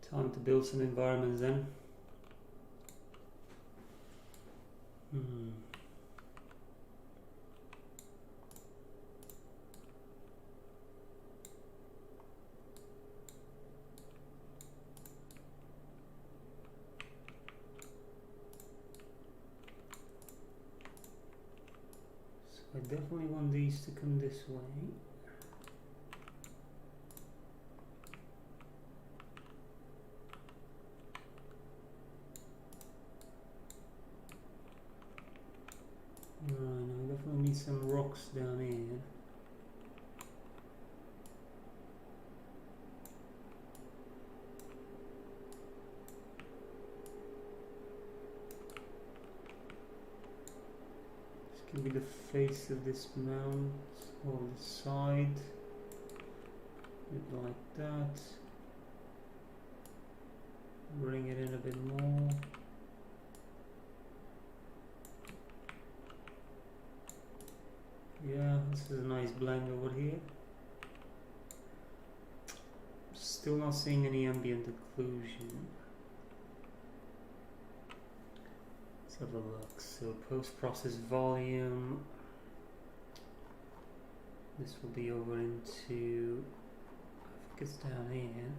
Time to build some environments then. So I definitely want these to come this way. Right, now I definitely need some rocks down here. This can be the face of this mount, or the side. Like that. Bring it in a bit more. Yeah, this is a nice blend over here. Still not seeing any ambient occlusion. Let's have a look. So post-process volume. This will be over into, I think it's down here.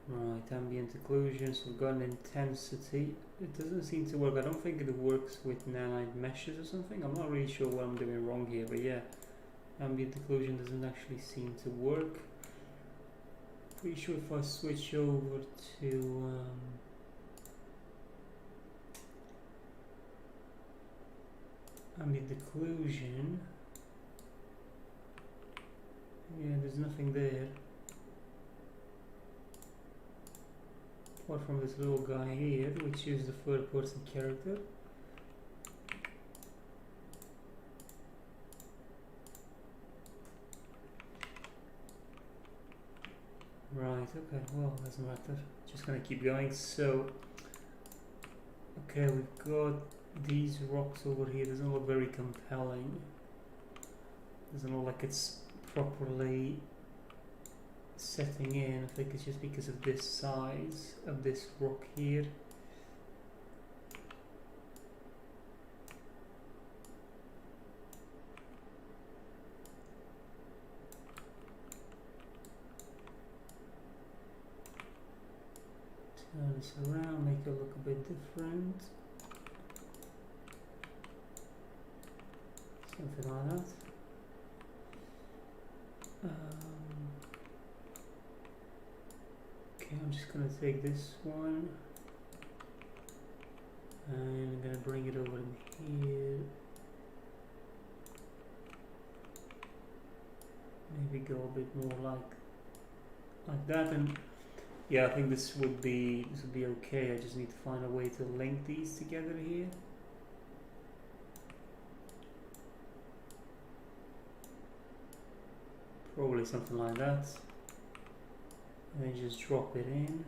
Right, ambient occlusions, we've got an intensity. It doesn't seem to work. I don't think it works with nanite meshes or something. I'm not really sure what I'm doing wrong here, but yeah, ambient occlusion doesn't actually seem to work. Pretty sure if I switch over to ambient occlusion, yeah, there's nothing there. Apart from this little guy here, which is the third person character. Right, okay, well, doesn't matter. Just gonna keep going. So, okay, we've got these rocks over here. Doesn't look very compelling. Doesn't look like it's properly setting in. I think it's just because of this size of this rock here. Turn this around, make it look a bit different. Something like that. Okay, I'm just going to take this one and I'm going to bring it over in here. Maybe go a bit more like that, and yeah, I think this would be okay. I just need to find a way to link these together here. Probably something like that. And then just drop it in.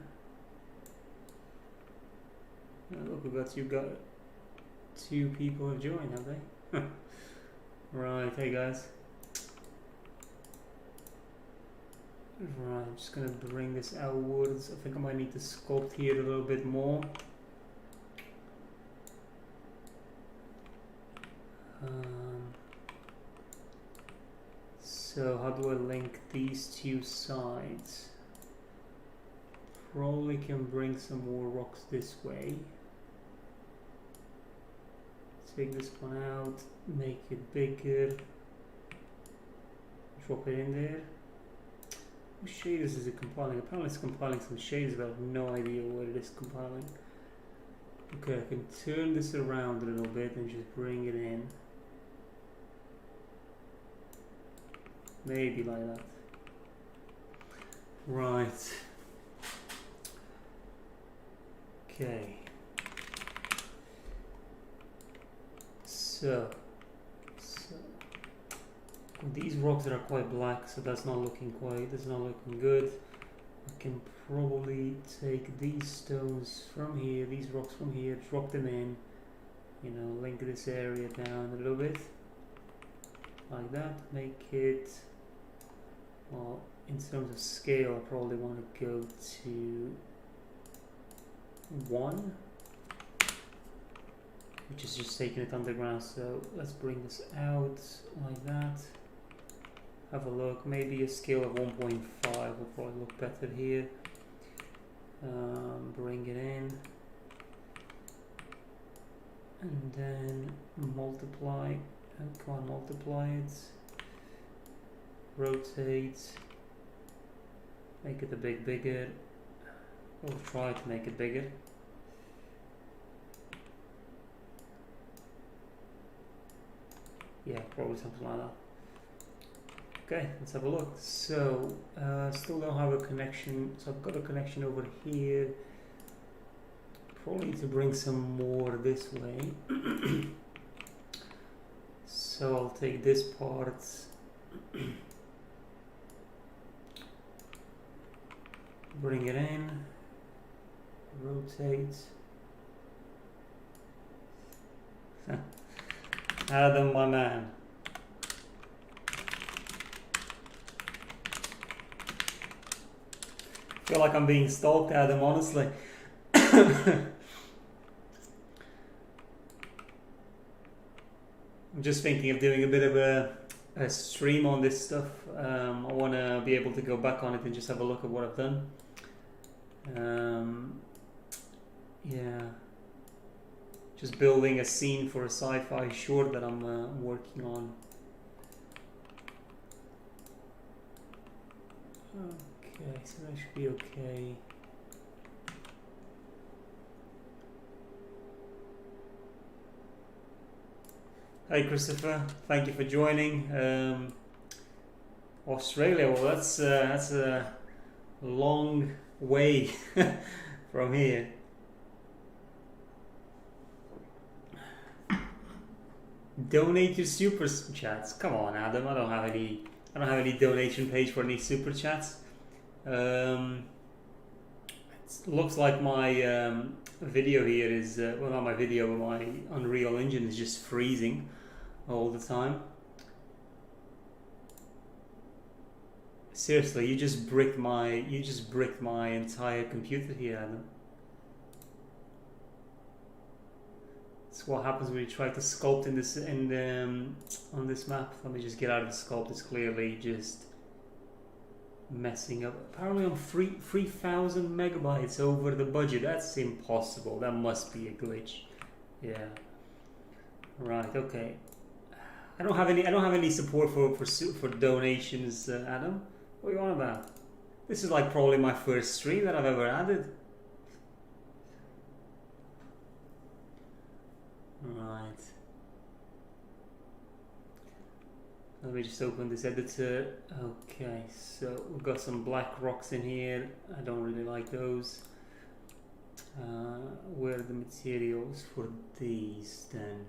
Oh, look, we've got two people have joined, have they? Right, hey guys. Right, I'm just gonna bring this outwards. I think I might need to sculpt here a little bit more. So how do I link these two sides? Probably can bring some more rocks this way. Take this one out, make it bigger, drop it in there. What shaders is it compiling? Apparently it's compiling some shaders, but I have no idea what it is compiling. Okay, I can turn this around a little bit and just bring it in. Maybe like that. Right. Okay. So these rocks that are quite black, so that's not looking good. I can probably take these stones from here, these rocks from here, drop them in, you know, link this area down a little bit, like that, make it, well, in terms of scale, I probably want to go to 1, which is just taking it underground. So let's bring this out like that. Have a look. Maybe a scale of 1.5 will probably look better here. Bring it in, and then multiply. Come on, multiply it. Rotate. Make it a bit bigger. We'll try to make it bigger. Yeah, probably something like that. Okay, let's have a look. So, still don't have a connection. So I've got a connection over here. Probably need to bring some more this way. So I'll take this part. Bring it in. Rotate. Adam, my man. I feel like I'm being stalked, Adam, honestly. I'm just thinking of doing a bit of a stream on this stuff. I want to be able to go back on it and just have a look at what I've done. Yeah. Just building a scene for a sci-fi short that I'm working on. Okay, so that should be okay. Hi Christopher, thank you for joining. Australia, well that's a long way from here. Donate your super chats. Come on, Adam. I don't have any donation page for any super chats. It looks like my video here is well, not my video, but my Unreal Engine is just freezing all the time. Seriously, you just bricked my entire computer here, Adam. That's what happens when you try to sculpt in this on this map. Let me just get out of the sculpt. It's clearly just messing up. Apparently I'm 3,000 megabytes over the budget. That's impossible. That must be a glitch. Yeah. Right. Okay. I don't have any support for donations, Adam. What are you on about? This is like probably my first stream that I've ever added. Right. Let me just open this editor. Okay, so we've got some black rocks in here. I don't really like those. Where are the materials for these then?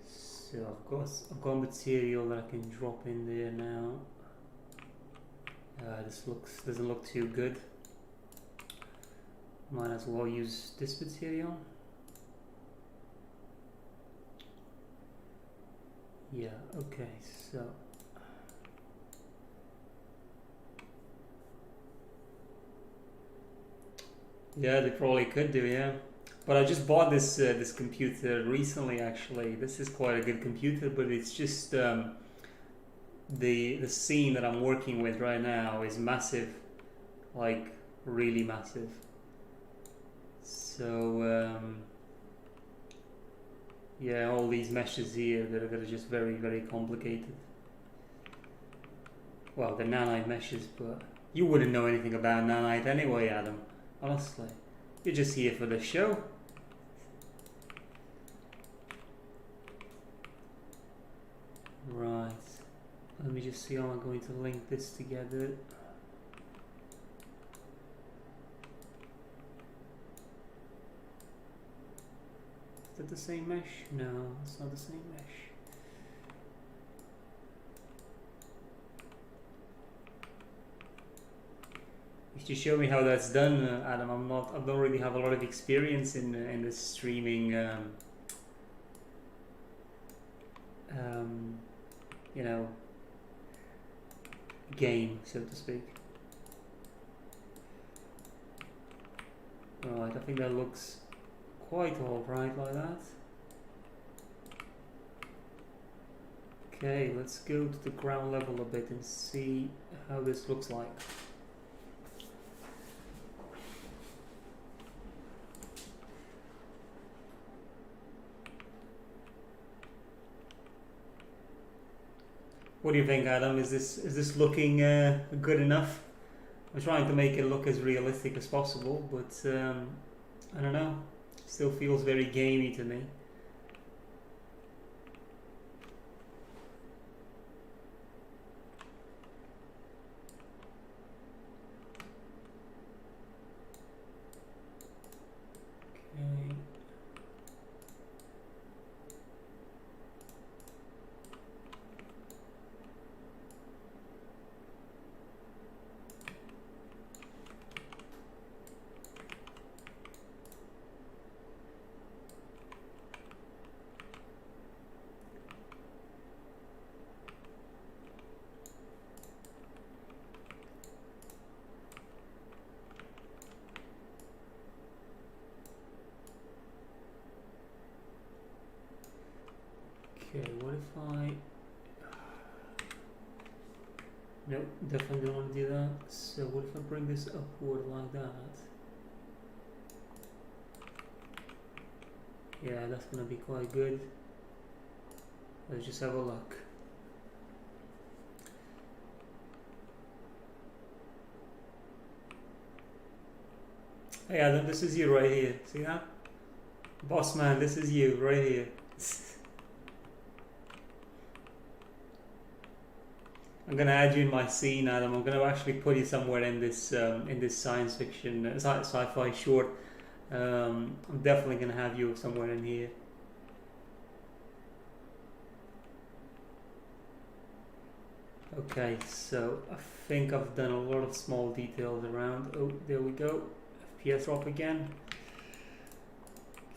So I've got material that I can drop in there now. This doesn't look too good. Might as well use this material. Yeah, okay, so yeah, they probably could do, yeah. But I just bought this this computer recently. Actually, this is quite a good computer, but it's just the scene that I'm working with right now is massive, like really massive. So yeah, all these meshes here that are just very, very complicated. Well, they're nanite meshes, but you wouldn't know anything about nanite anyway, Adam. Honestly, you're just here for the show. Right. Let me just see how I'm going to link this together. Is that the same mesh? No, it's not the same mesh. You should show me how that's done, Adam. I don't really have a lot of experience in the streaming, you know, game, so to speak. Right, I think that looks quite alright like that. Okay, let's go to the ground level a bit and see how this looks like. What do you think, Adam? Is this looking good enough? I'm trying to make it look as realistic as possible, but I don't know. Still feels very gamey to me. Okay. Okay, what if I... Nope, definitely don't want to do that. So what if I bring this upward like that? Yeah, that's gonna be quite good. Let's just have a look. Hey Adam, this is you right here. See that? Boss man, this is you right here. I'm gonna add you in my scene, Adam. I'm gonna actually put you somewhere in this science fiction, sci-fi short. I'm definitely gonna have you somewhere in here. Okay, so I think I've done a lot of small details around. Oh, there we go. FPS drop again.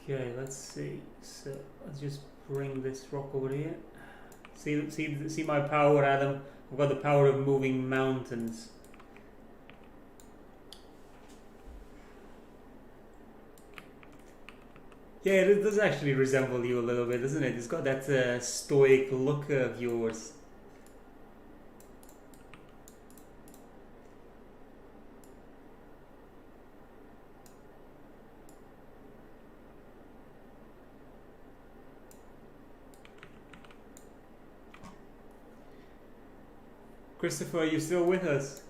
Okay, let's see. So let's just bring this rock over here. See my power, Adam. I've got the power of moving mountains. Yeah, it does actually resemble you a little bit, doesn't it? It's got that stoic look of yours. Christopher, are you still with us?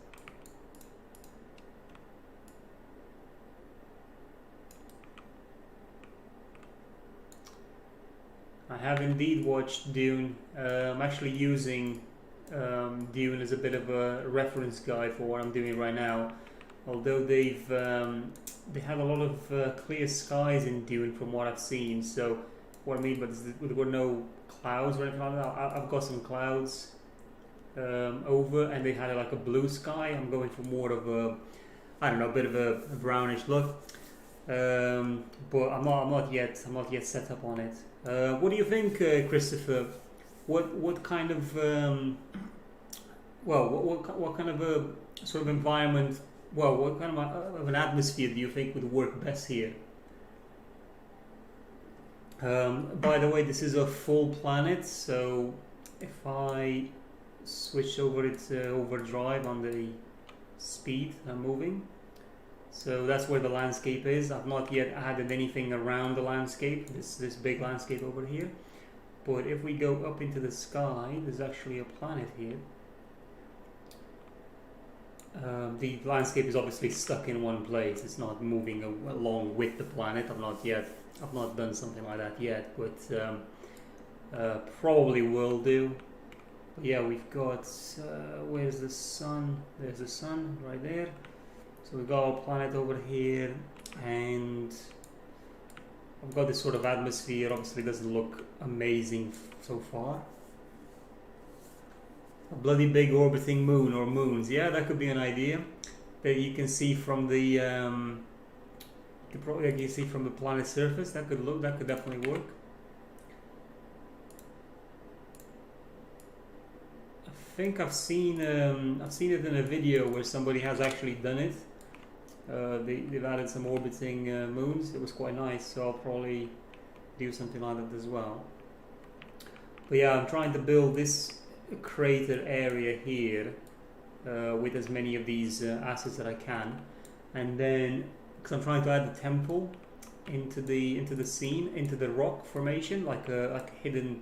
I have indeed watched Dune. I'm actually using Dune as a bit of a reference guide for what I'm doing right now. Although they had a lot of clear skies in Dune from what I've seen. So what I mean by this, there were no clouds or anything like that. I've got some clouds over, and they had like a blue sky. I'm going for more of a, I don't know, a bit of a brownish look. But I'm not yet set up on it. What do you think, Christopher? What kind of what kind of a sort of environment? Well, what kind of an atmosphere do you think would work best here? By the way, this is a full planet, so if I switch over its overdrive on the speed I'm moving, so that's where the landscape is. I've not yet added anything around the landscape, this big landscape over here. But if we go up into the sky, there's actually a planet here. The landscape is obviously stuck in one place. It's not moving along with the planet. I've not done something like that yet, but probably will do. But yeah, we've got where's the sun? There's the sun right there. So we've got our planet over here, and I've got this sort of atmosphere. Obviously, it doesn't look amazing so far. A bloody big orbiting moon or moons. Yeah, that could be an idea. that you can see from the you can see from the planet's surface. That could definitely work. I think I've seen it in a video where somebody has actually done it. They've added some orbiting moons. It was quite nice, so I'll probably do something like that as well. But yeah, I'm trying to build this crater area here with as many of these assets that I can, and then because I'm trying to add the temple into the scene, into the rock formation, like a hidden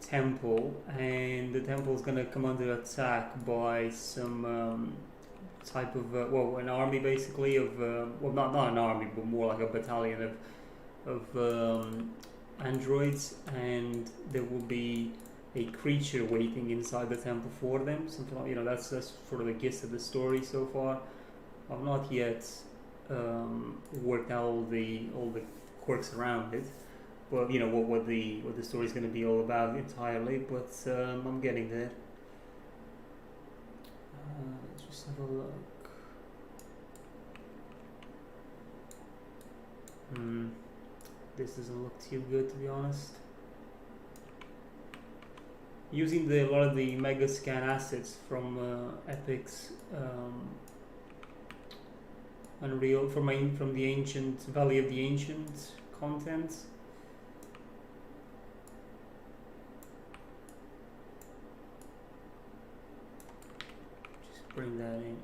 temple, and the temple is going to come under attack by some type of an army basically of not an army, but more like a battalion of androids, and there will be a creature waiting inside the temple for them. Something like, that's sort of the gist of the story so far. I've not yet worked out all the quirks around it, but what the story is going to be all about entirely. But I'm getting there. Let's just have a look. This doesn't look too good, to be honest. Using a lot of the Megascan assets from Epic's Unreal, from the ancient Valley of the Ancient content. Just bring that in.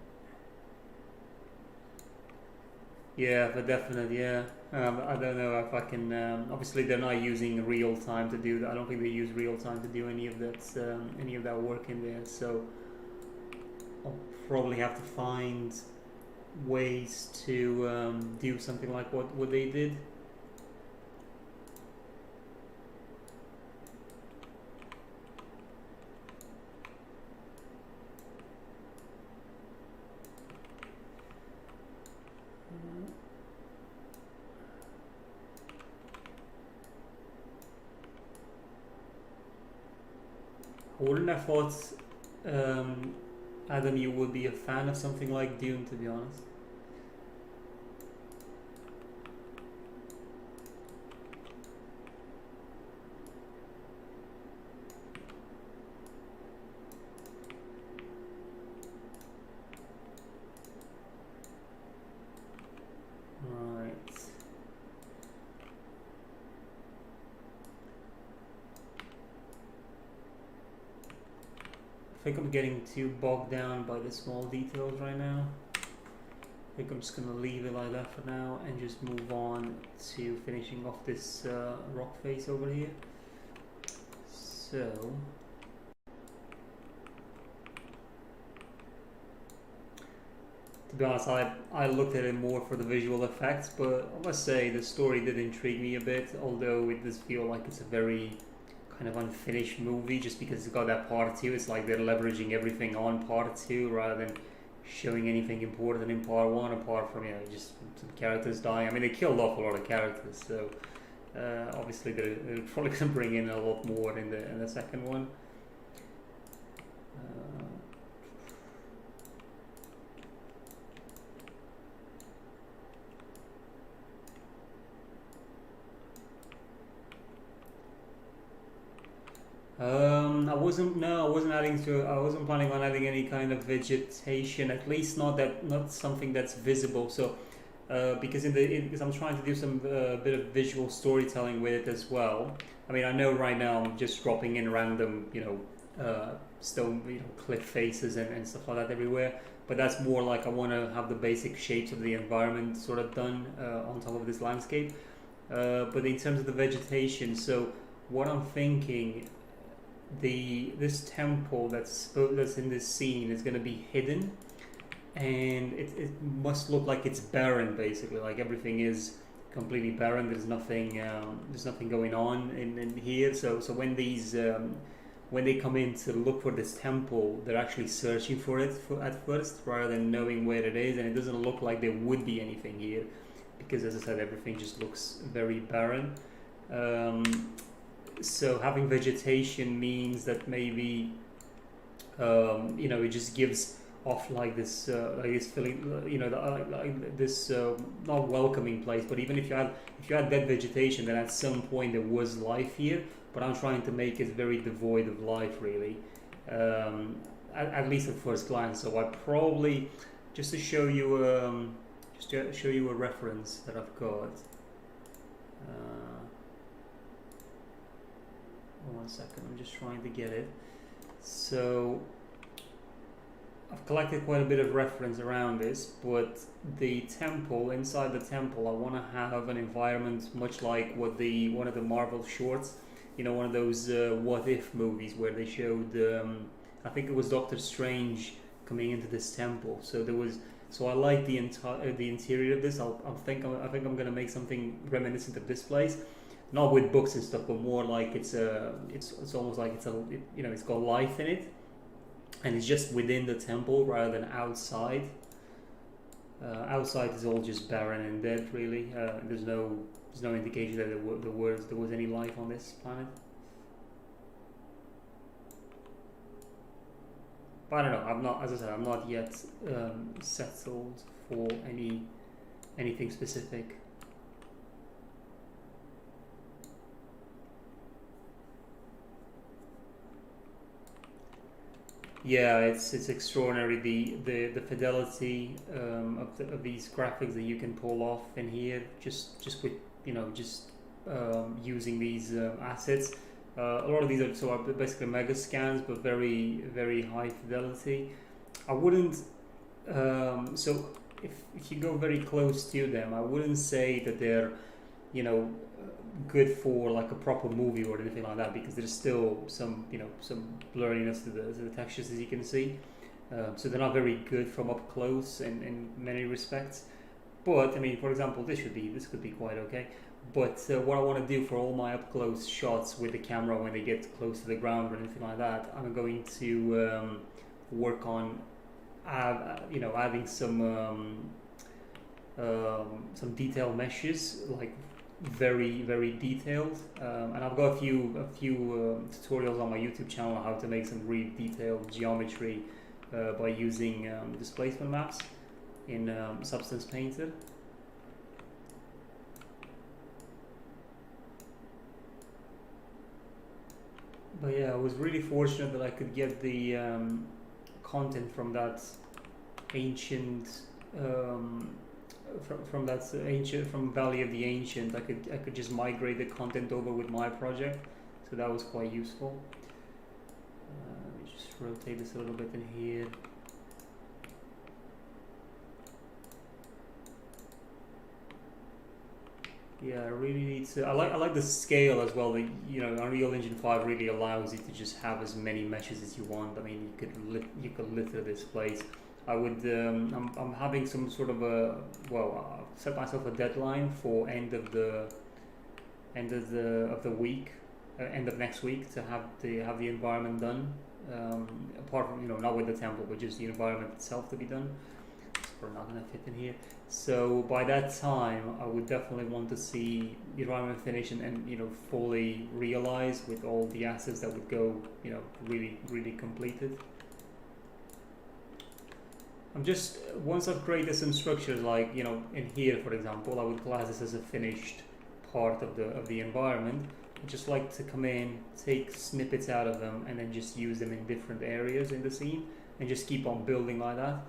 Yeah, for definite, yeah. I don't know if I can. Obviously, they're not using real time to do that. I don't think they use real time to do any of that work in there. So I'll probably have to find ways to do something like what they did. I wouldn't have thought, Adam, you would be a fan of something like Dune, to be honest. I think I'm getting too bogged down by the small details right now. I think I'm just going to leave it like that for now and just move on to finishing off this rock face over here. So, to be honest, I looked at it more for the visual effects, but I must say the story did intrigue me a bit, although it does feel like it's a very kind of unfinished movie just because it's got that part 2. It's like they're leveraging everything on part 2 rather than showing anything important in part 1, apart from just some characters dying. I mean, they killed off a lot of characters, so obviously they're probably going to bring in a lot more in the second one. I wasn't planning on adding any kind of vegetation, at least not something that's visible. So, because I'm trying to do some bit of visual storytelling with it as well. I mean, I know right now I'm just dropping in random, stone, cliff faces and stuff like that everywhere. But that's more like I want to have the basic shapes of the environment sort of done on top of this landscape. But in terms of the vegetation, so what I'm thinking, this temple that's in this scene is going to be hidden, and it must look like it's barren, basically, like everything is completely barren. There's nothing going on in here. So when when they come in to look for this temple, they're actually searching for it at first rather than knowing where it is, and it doesn't look like there would be anything here because, as I said, everything just looks very barren. So having vegetation means that maybe it just gives off like this feeling, you know, like this not welcoming place. But even if you had dead vegetation, then at some point there was life here. But I'm trying to make it very devoid of life, really, at least at first glance. So I probably, just to show you a reference that I've got. One second, I'm just trying to get it. So I've collected quite a bit of reference around this, but the temple, inside the temple, I want to have an environment much like what one of the Marvel shorts, you know, one of those what if movies where they showed, I think it was Doctor Strange coming into this temple. So I like the interior of this. I think I'm gonna make something reminiscent of this place, not with books and stuff, but more like it's almost like you know, it's got life in it, and it's just within the temple rather than outside. Outside is all just barren and dead, really. There's no indication that there was any life on this planet. But I don't know. I'm not, as I said, I'm not yet settled for anything specific. Yeah, it's extraordinary, the fidelity of these graphics that you can pull off in here, just with, you know, just using these assets. A lot of these are basically mega scans, but very, very high fidelity. I wouldn't so if you go very close to them, I wouldn't say that they're, you know, good for like a proper movie or anything like that, because there's still some, you know, some blurriness to the textures, as you can see. So they're not very good from up close in many respects. But I mean, for example, this could be quite okay. But what I want to do for all my up close shots with the camera when they get close to the ground or anything like that, I'm going to work on adding some detail meshes, like very, very detailed, and I've got a few tutorials on my YouTube channel on how to make some really detailed geometry by using displacement maps in Substance Painter. But yeah, I was really fortunate that I could get the content from that ancient from Valley of the Ancient. I could just migrate the content over with my project, so that was quite useful. Let me just rotate this a little bit in here. Yeah, I really need to. I like the scale as well. The, you know, Unreal Engine 5 really allows you to just have as many meshes as you want. I mean, you could litter this place. I would. I'm having some sort of a, well, I've set myself a deadline for end of the week, end of next week, to have the environment done. Apart from, you know, not with the temple, but just the environment itself to be done. It's probably not going to fit in here. So by that time, I would definitely want to see the environment finish and you know, fully realized with all the assets that would go, you know, really, really completed. I'm just, once I've created some structures, like, you know, in here, for example, I would class this as a finished part of the environment. I just like to come in, take snippets out of them, and then just use them in different areas in the scene, and just keep on building like that.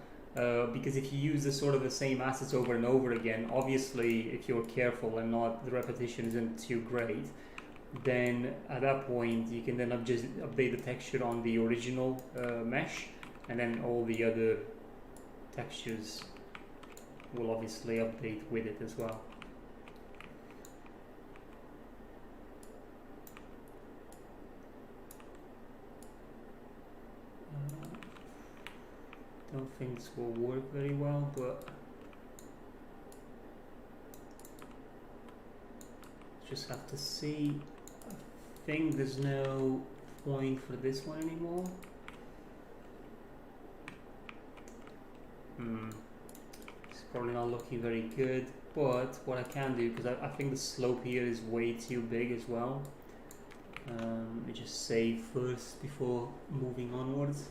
Because if you use the same assets over and over again, obviously, if you're careful and the repetition isn't too great, then at that point you can then just update the texture on the original mesh, and then all the other textures will obviously update with it as well. Don't think this will work very well, but just have to see. I think there's no point for this one anymore. It's probably not looking very good, but what I can do, because I think the slope here is way too big as well. Let me just save first before moving onwards.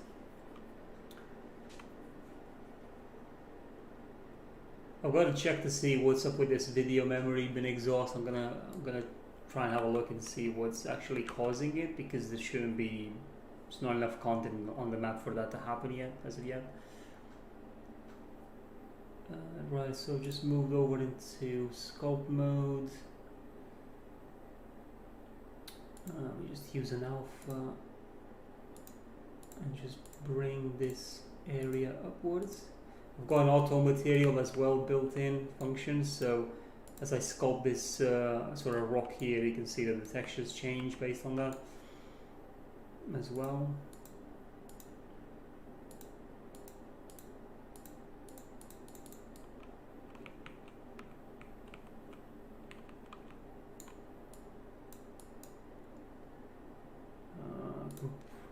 I've got to check to see what's up with this video memory bin exhaust. I'm gonna try and have a look and see what's actually causing it, because there shouldn't be, there's not enough content on the map for that to happen yet, as of yet. Right, so just moved over into sculpt mode. We just use an alpha and just bring this area upwards. I've got an auto material as well built in function, so as I sculpt this sort of rock here, you can see that the textures change based on that as well.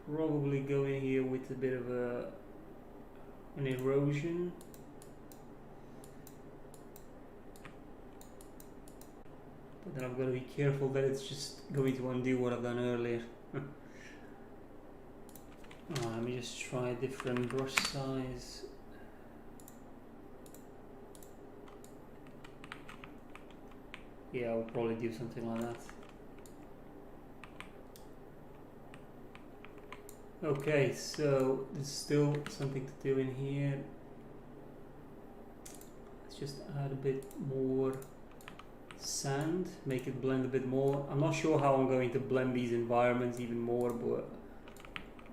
Probably go in here with a bit of an erosion. But then I've got to be careful that it's just going to undo what I've done earlier. Let me just try a different brush size. Yeah, I'll probably do something like that. Okay, so there's still something to do in here. Let's just add a bit more sand, make it blend a bit more. I'm not sure how I'm going to blend these environments even more, but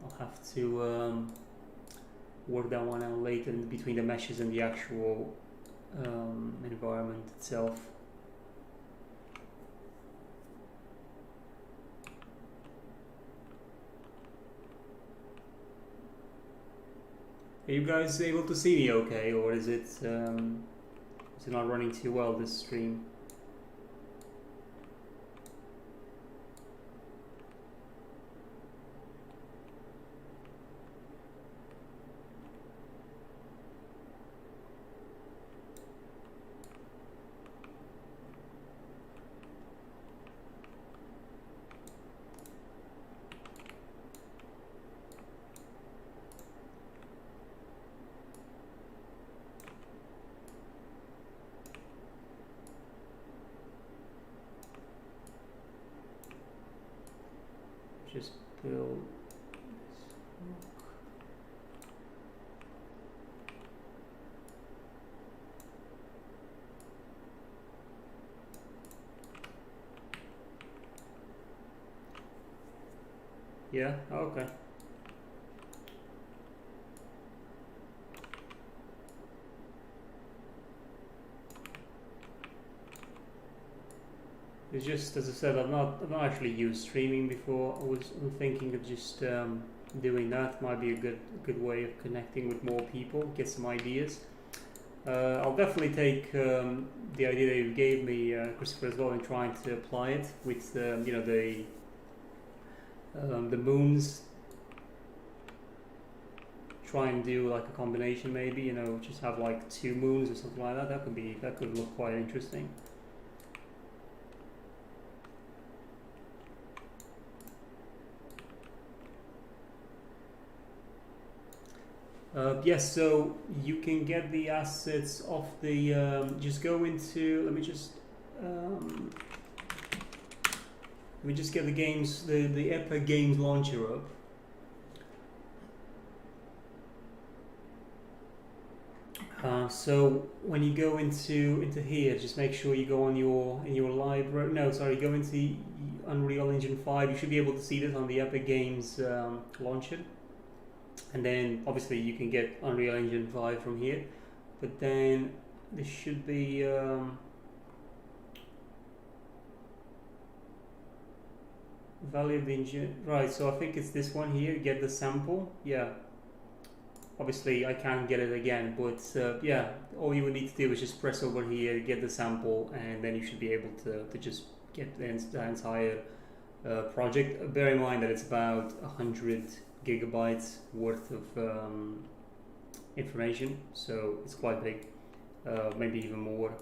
I'll have to work that one out later in between the meshes and the actual environment itself. Are you guys able to see me okay, or is it not running too well, this stream? Just build this rock. Yeah, okay. It's just, as I said, I've not actually used streaming before. I'm thinking of just doing that. Might be a good way of connecting with more people, get some ideas. I'll definitely take the idea that you gave me, Christopher, as well, and trying to apply it with you know, the moons. Try and do like a combination, maybe, you know, just have like 2 moons or something like that. That could look quite interesting. Yes, so you can get the assets off the, just go into, let me just get the games, the Epic Games launcher up. So when you go into here, just make sure you go on in your library. No, sorry, go into Unreal Engine 5. You should be able to see this on the Epic Games launcher. And then obviously you can get Unreal Engine 5 from here, but then there should be value of the engine, right? So I think it's this one here, get the sample. Yeah, obviously I can't get it again, but yeah, all you would need to do is just press over here, get the sample, and then you should be able to just get the entire project. Bear in mind that it's about 100 gigabytes worth of information, so it's quite big, maybe even more,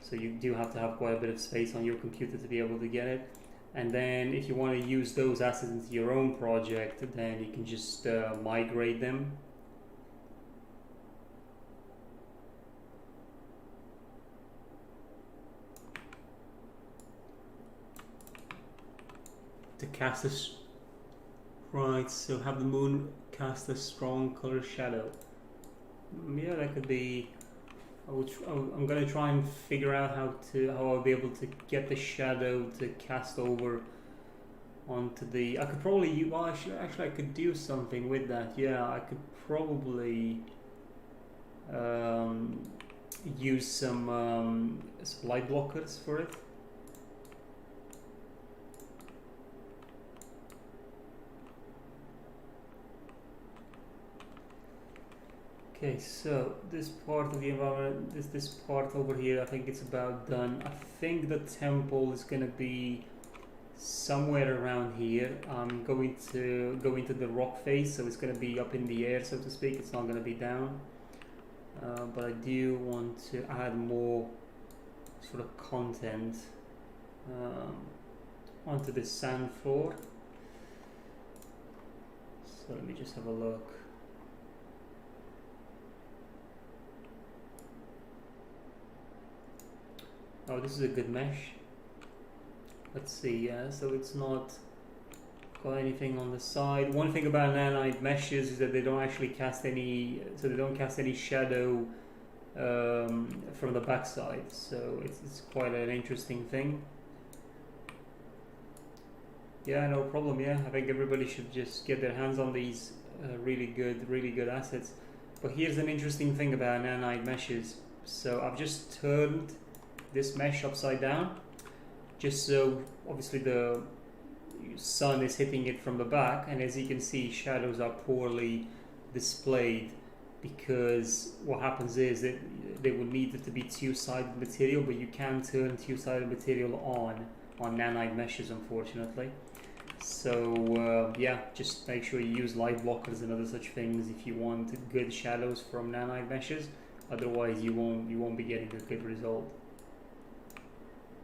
so you do have to have quite a bit of space on your computer to be able to get it. And then if you want to use those assets into your own project, then you can just migrate them. to cast a right. So have the moon cast a strong color shadow. Yeah, that could be. I'm gonna try and figure out how I'll be able to get the shadow to cast over onto the. I could probably. Well, actually, I could do something with that. Yeah, I could probably use some light blockers for it. Okay, so this part of the environment, this part over here, I think it's about done. I think the temple is gonna be somewhere around here. I'm going to go into the rock face, so it's gonna be up in the air, so to speak. It's not gonna be down. But I do want to add more sort of content onto this sand floor. So let me just have a look. Oh, this is a good mesh. Let's see, yeah, so it's not got anything on the side. One thing about nanite meshes is that they don't actually cast any, so they don't cast any shadow from the backside. So it's quite an interesting thing. Yeah, no problem. Yeah, I think everybody should just get their hands on these really good assets. But here's an interesting thing about nanite meshes. So I've just turned this mesh upside down, just so obviously the sun is hitting it from the back, and as you can see, shadows are poorly displayed, because what happens is that they would need it to be two-sided material, but you can turn two-sided material on nanite meshes, unfortunately. So yeah, just make sure you use light blockers and other such things if you want good shadows from nanite meshes. Otherwise, you won't be getting a good result.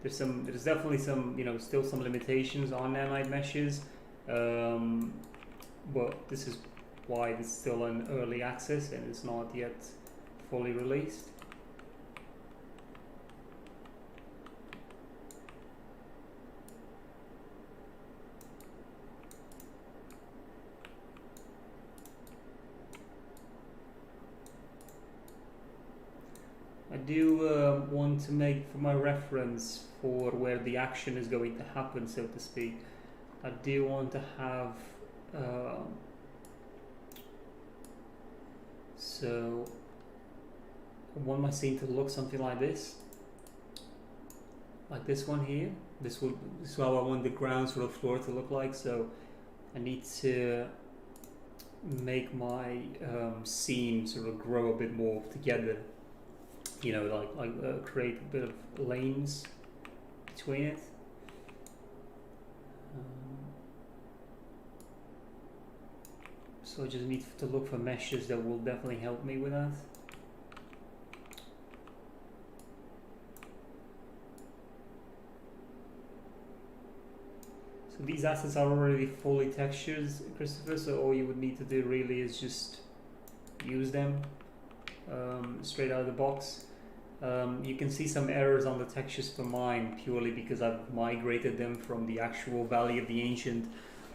There's definitely some, still some limitations on nanite meshes, but this is why it's still an early access and it's not yet fully released. I do want to make, for my reference for where the action is going to happen, so to speak, I do want to have so I want my scene to look something like this one here. This is how I want the ground sort of floor to look like. So I need to make my scene sort of grow a bit more together. Create a bit of lanes between it. So I just need to look for meshes that will definitely help me with that. So these assets are already fully textured, Christopher, so all you would need to do really is just use them straight out of the box. You can see some errors on the textures for mine purely because I've migrated them from the actual Valley of the Ancient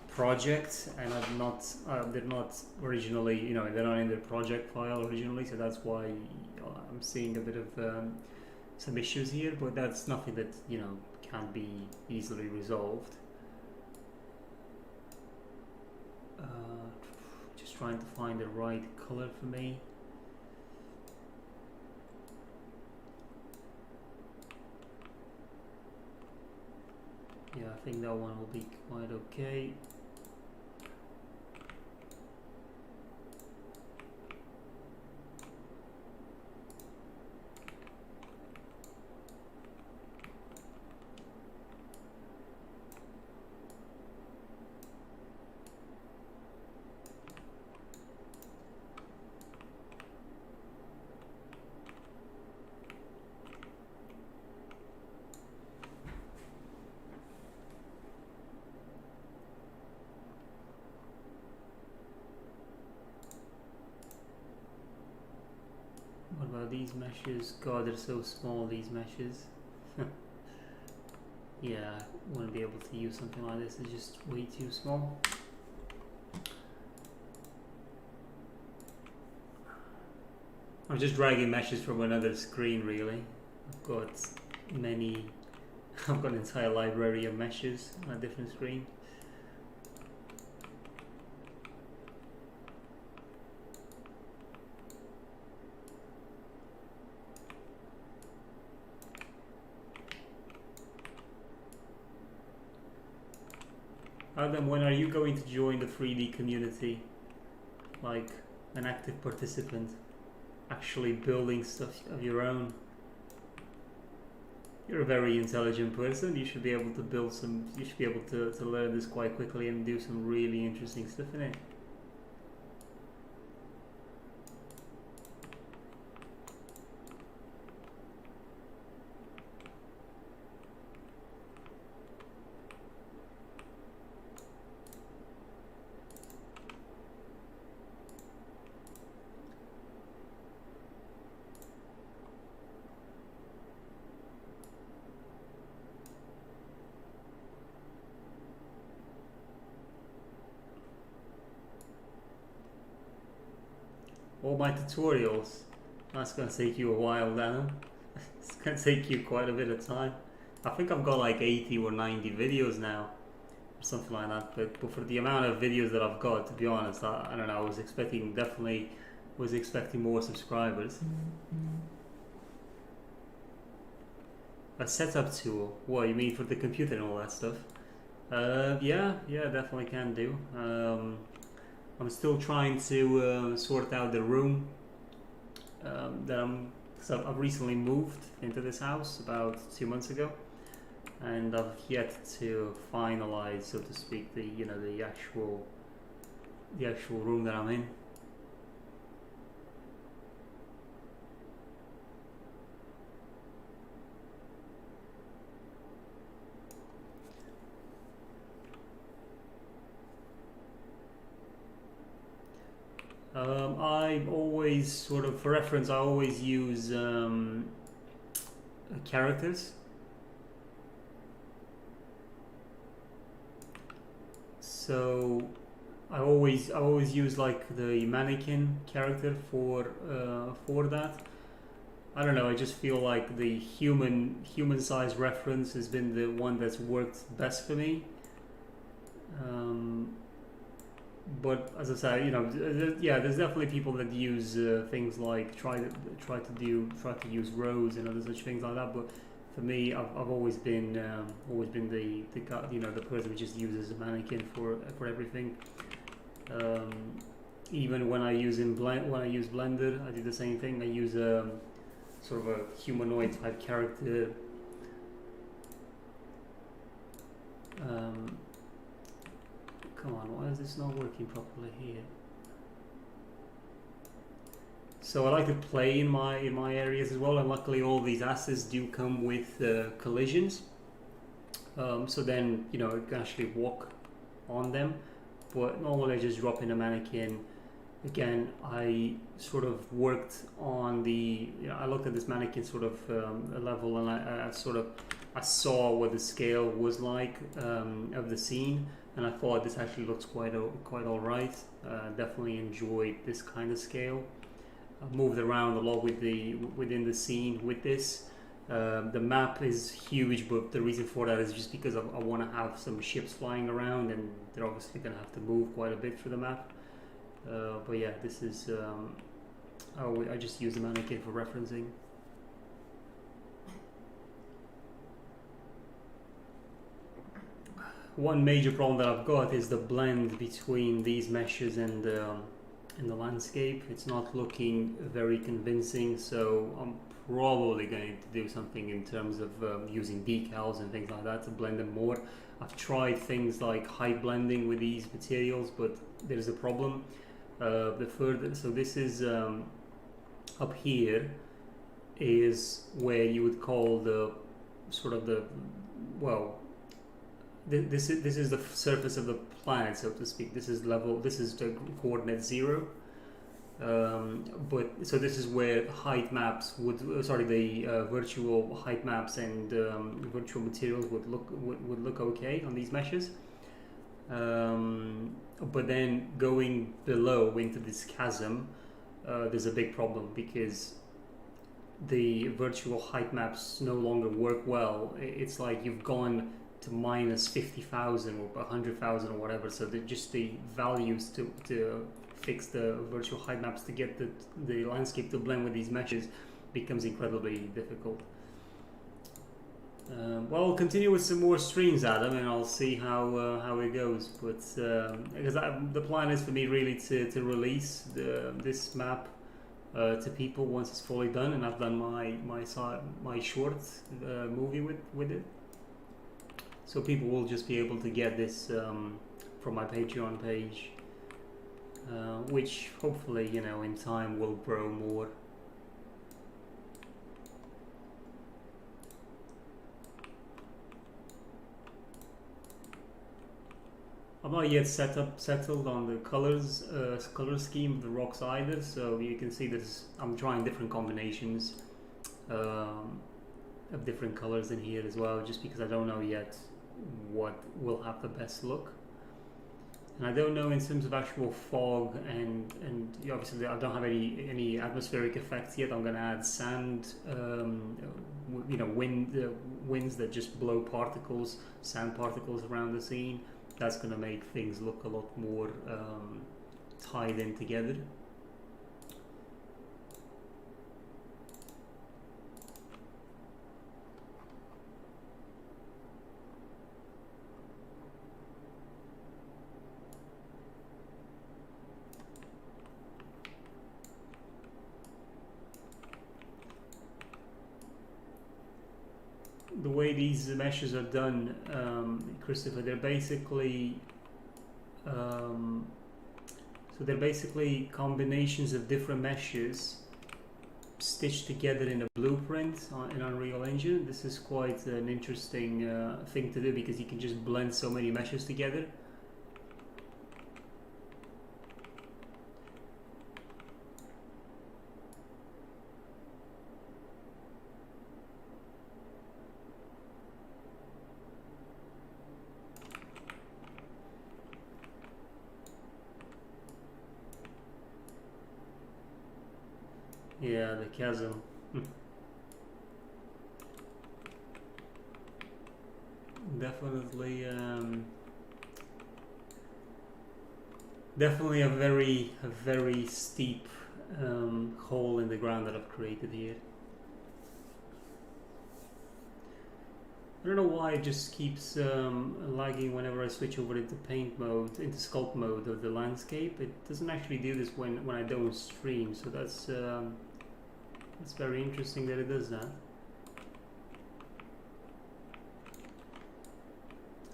project, and I've not they're not originally, they're not in the project file originally, so that's why I'm seeing a bit of some issues here, but that's nothing that can't be easily resolved. Just trying to find the right color for me. Yeah, I think that one will be quite okay. What about these meshes? God, they're so small, these meshes. yeah, I wouldn't be able to use something like this. It's just way too small. I'm just dragging meshes from another screen really. I've got many, I've got an entire library of meshes on a different screen. Adam, when are you going to join the 3D community? Like an active participant, actually building stuff of your own. You're a very intelligent person. You should be able to build some, you should be able to learn this quite quickly and do some really interesting stuff in it. All my tutorials, that's going to take you a while, Dan. It's going to take you quite a bit of time. I think I've got like 80 or 90 videos now, or something like that. But for the amount of videos that I've got, to be honest, I don't know. I was expecting, definitely was expecting more subscribers. A setup tool. What you mean for the computer and all that stuff? Yeah, definitely can do. I'm still trying to sort out the room so I've recently moved into this house about 2 months ago, and I've yet to finalize, so to speak, the actual room that I'm in. I always sort of, for reference, I always use characters. So I always use like the mannequin character for that. I don't know. I just feel like the human size reference has been the one that's worked best for me. But as I say, yeah, there's definitely people that use things like try to use rows and other such things like that. But for me, I've always been the guy, the person who just uses a mannequin for everything. Even when I use Blender, I do the same thing. I use sort of a humanoid type character. Come on, why is this not working properly here? So I like to play in my areas as well, and luckily all these assets do come with collisions. So then you can actually walk on them. But normally I just drop in a mannequin. Again, I sort of worked on the. I looked at this mannequin sort of a level, and I saw what the scale was like of the scene. And I thought this actually looks quite all right. Definitely enjoyed this kind of scale. I've moved around a lot within the scene with this. The map is huge, but the reason for that is just because I want to have some ships flying around, and they're obviously going to have to move quite a bit through the map. But yeah, this is. I just use the mannequin for referencing. One major problem that I've got is the blend between these meshes and the landscape. It's not looking very convincing, so I'm probably going to do something in terms of using decals and things like that to blend them more. I've tried things like high blending with these materials, but there's a problem. So this is up here is where you would call the sort of the, well, this is the surface of the planet, so to speak. This is the coordinate 0. But so this is where height maps would, the virtual height maps and virtual materials would look okay on these meshes. But then going below into this chasm, there's a big problem because the virtual height maps no longer work well. It's like you've gone to minus 50,000 or 100,000 or whatever, so just the values to fix the virtual height maps to get the landscape to blend with these meshes becomes incredibly difficult. Well, I'll continue with some more streams, Adam, and I'll see how it goes. But because the plan is for me really to release this map to people once it's fully done, and I've done my short movie with it. So people will just be able to get this from my Patreon page, which hopefully, you know, in time will grow more. I'm not yet settled on the color scheme of the rocks either, so you can see that I'm trying different combinations of different colors in here as well, just because I don't know yet what will have the best look. And I don't know in terms of actual fog and obviously I don't have any atmospheric effects yet. I'm going to add sand, you know, winds that just blow particles, sand particles around the scene. That's going to make things look a lot more tied in together. The way these meshes are done, Christopher, they're basically combinations of different meshes stitched together in a blueprint in Unreal Engine. This is quite an interesting thing to do because you can just blend so many meshes together. Yeah, the chasm. Definitely a very steep hole in the ground that I've created here. I don't know why it just keeps lagging whenever I switch over into paint mode, into sculpt mode of the landscape. It doesn't actually do this when I don't stream, so that's very interesting that it does that.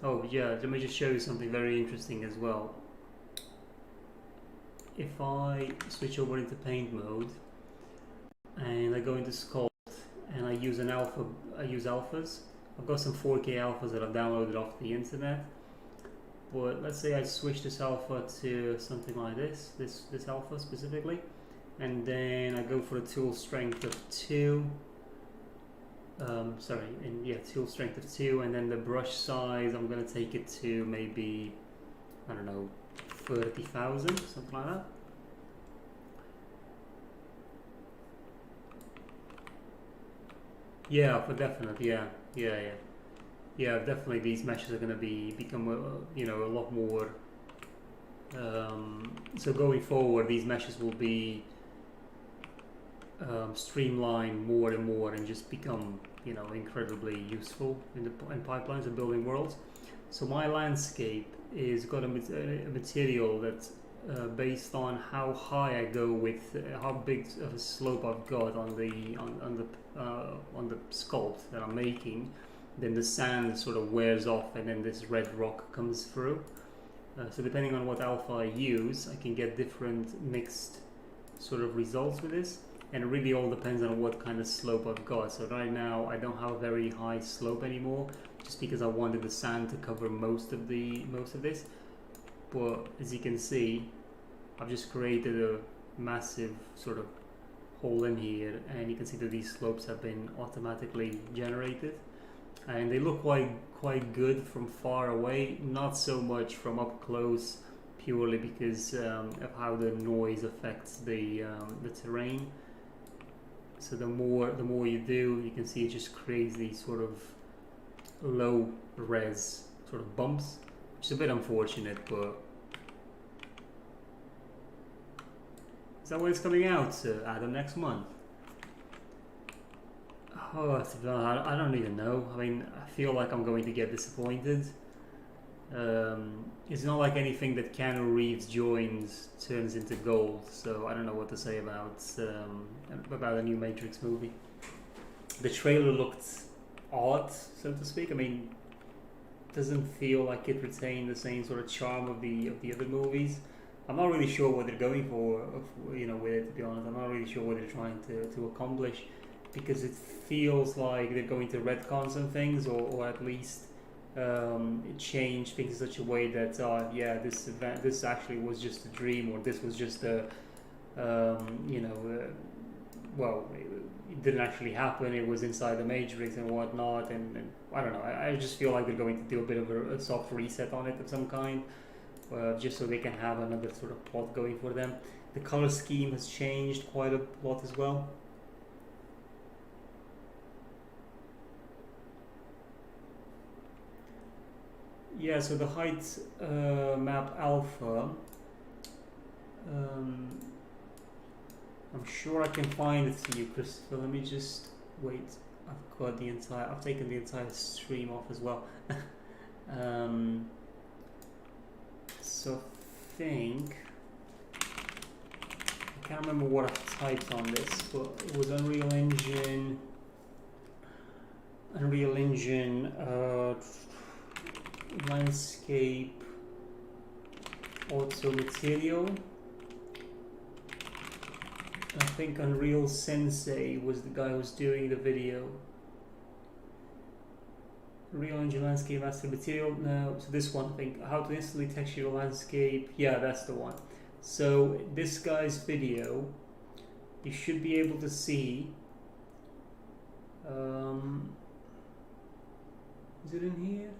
Oh yeah, let me just show you something very interesting as well. If I switch over into paint mode and I go into sculpt and I use alphas. I've got some 4K alphas that I've downloaded off the internet. But let's say I switch this alpha to something like this alpha specifically, and then I go for a tool strength of 2. Tool strength of 2, and then the brush size I'm going to take it to maybe, I don't know, 30,000, something like that. Yeah, for definite, yeah, definitely these meshes are going to become a lot more. So going forward, these meshes will be streamlined more and more and just become, you know, incredibly useful in pipelines and building worlds. So my landscape is got a material that's based on how high I go with how big of a slope I've got on the sculpt that I'm making. Then the sand sort of wears off, and then this red rock comes through. So depending on what alpha I use, I can get different mixed sort of results with this, and it really all depends on what kind of slope I've got. So right now I don't have a very high slope anymore, just because I wanted the sand to cover most of this. But as you can see, I've just created massive sort of hole in here, and you can see that these slopes have been automatically generated, and they look quite good from far away, not so much from up close, purely because of how the noise affects the terrain. So the more you do, you can see it just creates these sort of low res sort of bumps, which is a bit unfortunate, but is that when it's coming out, Adam, next month? Oh, to be honest, I don't even know. I mean, I feel like I'm going to get disappointed. It's not like anything that Keanu Reeves joins turns into gold, so I don't know what to say about a new Matrix movie. The trailer looked odd, so to speak. I mean, doesn't feel like it retained the same sort of charm of the other movies. I'm not really sure what they're going for, you know, with it, to be honest. I'm not really sure what they're trying to accomplish, because it feels like they're going to retcon some things, or at least change things in such a way that yeah, this actually was just a dream, or this was just a well, it didn't actually happen, it was inside the Matrix and whatnot, and I don't know, I just feel like they're going to do a bit of a soft reset on it of some kind, just so they can have another sort of plot going for them. The color scheme has changed quite a lot as well. Yeah, so the height map alpha, I'm sure I can find it for you, Christopher. Let me just wait. I've taken the entire stream off as well. So I think, I can't remember what I typed on this, but it was Unreal Engine landscape auto material. I think Unreal Sensei was the guy who was doing the video. Unreal Engine landscape master material. No, so this one, I think, how to instantly texture your landscape. Yeah, that's the one. So this guy's video, you should be able to see. Is it in here?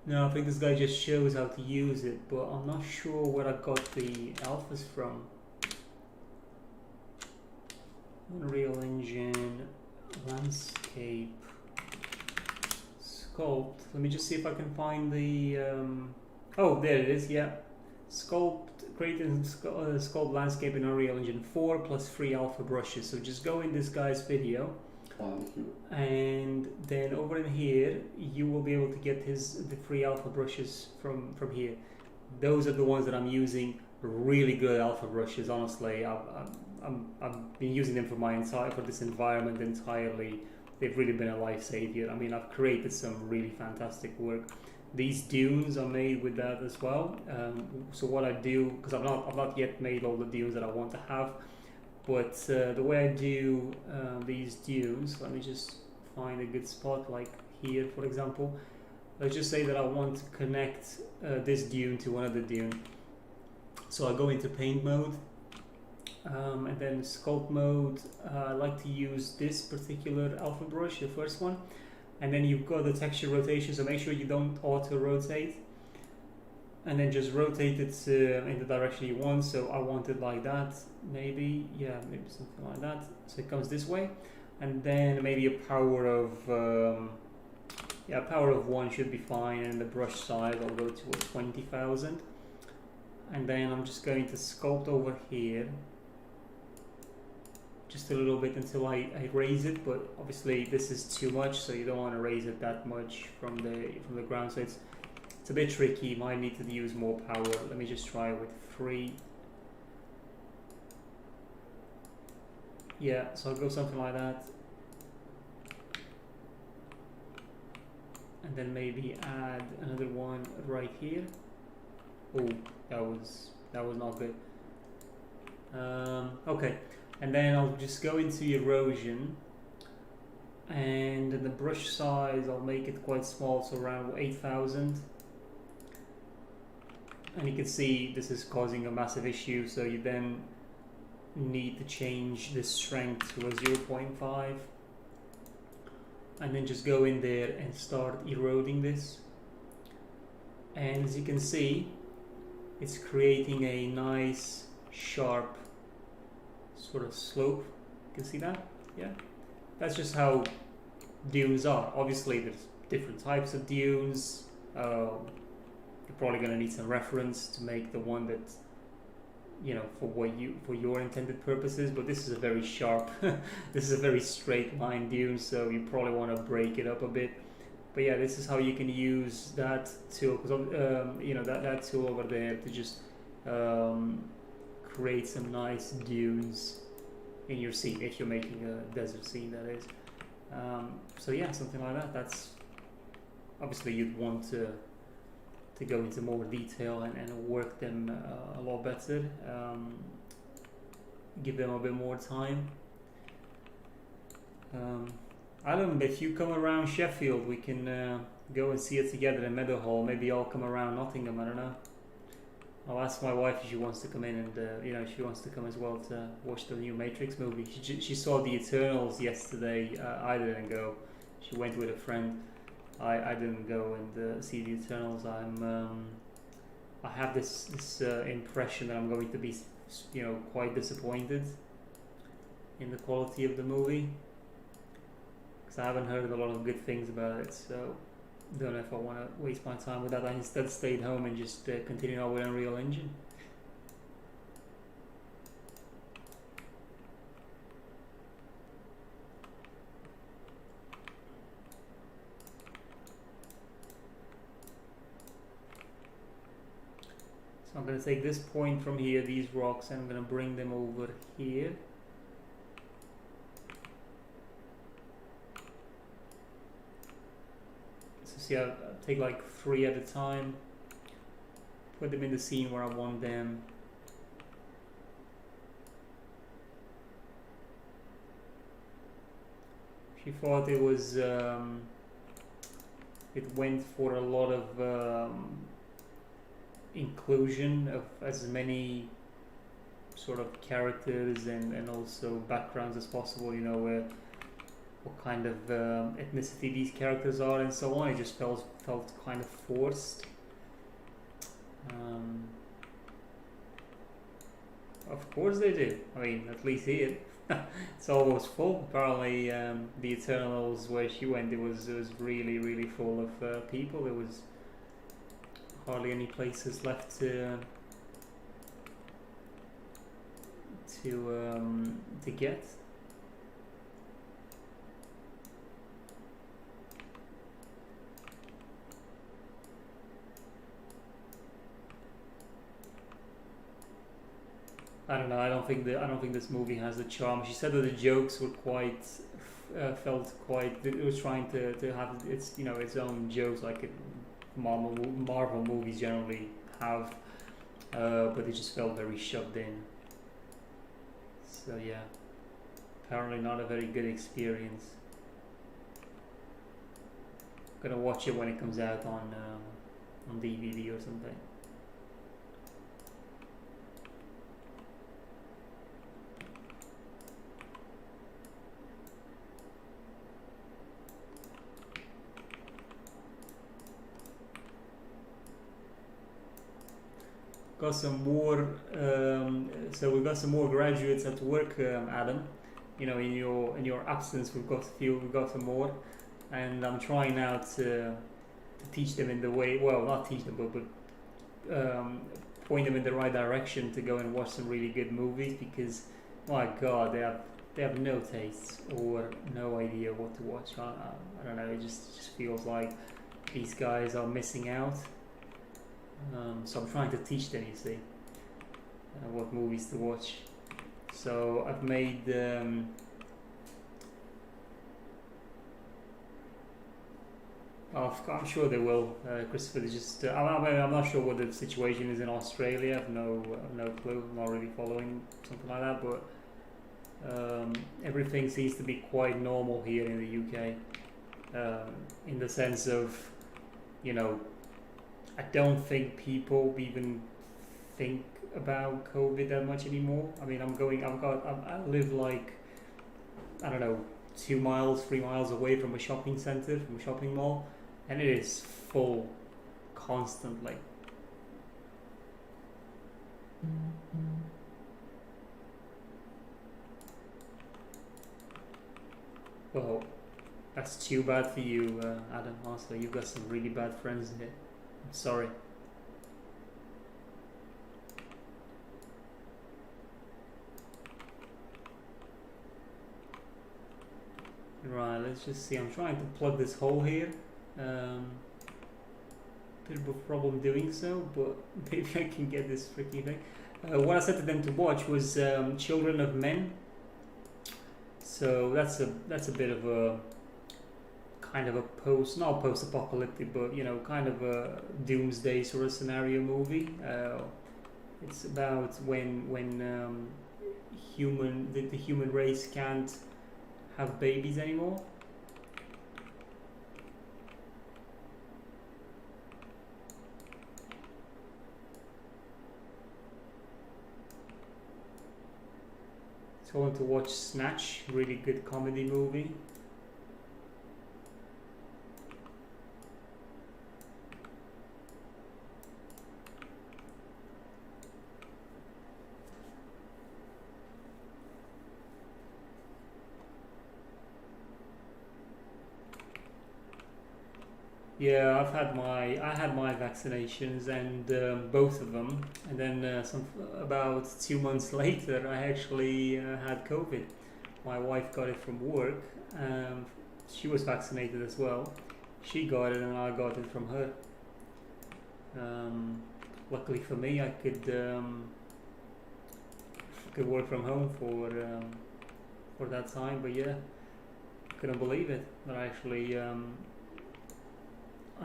No, I think this guy just shows how to use it, but I'm not sure where I got the alphas from. Unreal Engine landscape sculpt. Let me just see if I can find the oh, there it is. Yeah, create and sculpt landscape in Unreal Engine 4 plus free alpha brushes. So just go in this guy's video, and then over in here you will be able to get the free alpha brushes from here. Those are the ones that I'm using. Really good alpha brushes, honestly. I've been using them for this environment entirely. They've really been a lifesaver. I mean, I've created some really fantastic work. These dunes are made with that as well. So what I do, because I've not yet made all the dunes that I want to have, but the way I do these dunes, let me just find a good spot, like here, for example. Let's just say that I want to connect this dune to another dune. So I go into paint mode, and then sculpt mode. I like to use this particular alpha brush, the first one, and then you've got the texture rotation, so make sure you don't auto rotate, and then just rotate it in the direction you want. So I want it like that, maybe something like that, so it comes this way, and then maybe a power of power of 1 should be fine, and the brush size I'll go to a 20,000. And then I'm just going to sculpt over here just a little bit until I raise it, but obviously this is too much, so you don't want to raise it that much from the ground, so it's a bit tricky. You might need to use more power. Let me just try with 3. Yeah, so I'll go something like that, and then maybe add another one right here. Oh, that was not good. Okay, and then I'll just go into erosion, and the brush size I'll make it quite small, so around 8,000. and you can see this is causing a massive issue, so you then need to change the strength to a 0.5 and then just go in there and start eroding this. And as you can see, it's creating a nice sharp sort of slope. You can see that? Yeah, that's just how dunes are. Obviously there's different types of dunes. You're probably going to need some reference to make the one that, you know, for your intended purposes, but this is a very sharp this is a very straight line dune, so you probably want to break it up a bit. But yeah, this is how you can use that tool, because you know, that tool over there to just create some nice dunes in your scene, if you're making a desert scene, that is. So yeah, something like that. That's obviously you'd want to go into more detail and work them a lot better. Give them a bit more time. Adam, if you come around Sheffield, we can go and see it together in Meadowhall. Maybe I'll come around Nottingham, I don't know. I'll ask my wife if she wants to come in, and you know, she wants to come as well to watch the new Matrix movie. She saw the Eternals yesterday. I didn't go. She went with a friend. I didn't go and see the Eternals. I have this impression that I'm going to be, you know, quite disappointed in the quality of the movie, because I haven't heard a lot of good things about it. So don't know if I want to waste my time with that. I instead stayed home and just continued on with Unreal Engine. So I'm going to take this point from here, these rocks, and I'm going to bring them over here. See, I'll take like 3 at a time, put them in the scene where I want them. She thought it was, it went for a lot of inclusion of as many sort of characters and also backgrounds as possible, you know, what kind of ethnicity these characters are and so on. It just felt kind of forced. Of course they do. I mean, at least here it's almost full. Apparently the Eternals, where she went, it was really full of people. There was hardly any places left to get. I don't know. I don't think this movie has the charm. She said that the jokes were quite felt quite. It was trying to have its, you know, its own jokes, like Marvel movies generally have, but it just felt very shoved in. So yeah, apparently not a very good experience. I'm gonna watch it when it comes out on DVD or something. Got some more. So we've got some more graduates at work, Adam. You know, in your absence, we've got some more, and I'm trying now to teach them in the way. Well, not teach them, but point them in the right direction to go and watch some really good movies, because my God, they have no taste or no idea what to watch. I don't know. It just feels like these guys are missing out. So I'm trying to teach them, you see, what movies to watch. So I've made I'm sure they will. Christopher is just I'm not sure what the situation is in Australia. I've no clue. I'm not really following something like that, but everything seems to be quite normal here in the UK, in the sense of, you know, I don't think people even think about COVID that much anymore. I mean, I live like, I don't know, 2 miles, 3 miles away from a shopping center, from a shopping mall, and it is full constantly. Well, that's too bad for you, Adam. Honestly, you've got some really bad friends here. I'm sorry. Right, let's just see. I'm trying to plug this hole here. Bit of a problem doing so, but maybe I can get this freaky thing. What I said to them to watch was Children of Men. So that's a bit of a kind of a not post-apocalyptic, but you know, kind of a doomsday sort of scenario movie. It's about when the human race can't have babies anymore. So I want to watch Snatch, really good comedy movie. Yeah, I had my vaccinations and both of them, and then about 2 months later, I actually had COVID. My wife got it from work. She was vaccinated as well. She got it, and I got it from her. Luckily for me, I could work from home for that time. But yeah, couldn't believe it that I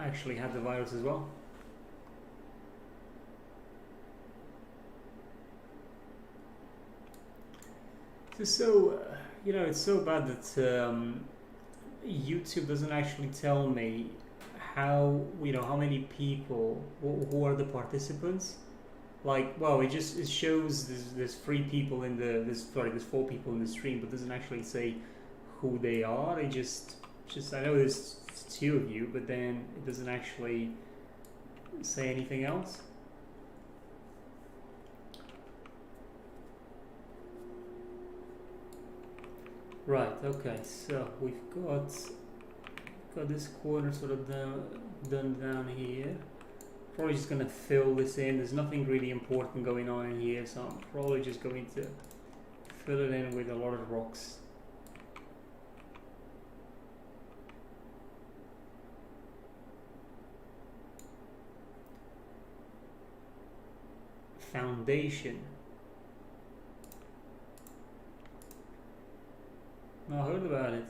actually had the virus as well. So you know, it's so bad that YouTube doesn't actually tell me how many people, who are the participants. Like, well, it shows there's 3 people in there's 4 people in the stream, but doesn't actually say who they are. It just I know there's 2 of you, but then it doesn't actually say anything else. Right, okay, so we've got this corner sort of done down here. Probably just gonna fill this in. There's nothing really important going on in here, so I'm probably just going to fill it in with a lot of rocks. Foundation. I heard about it.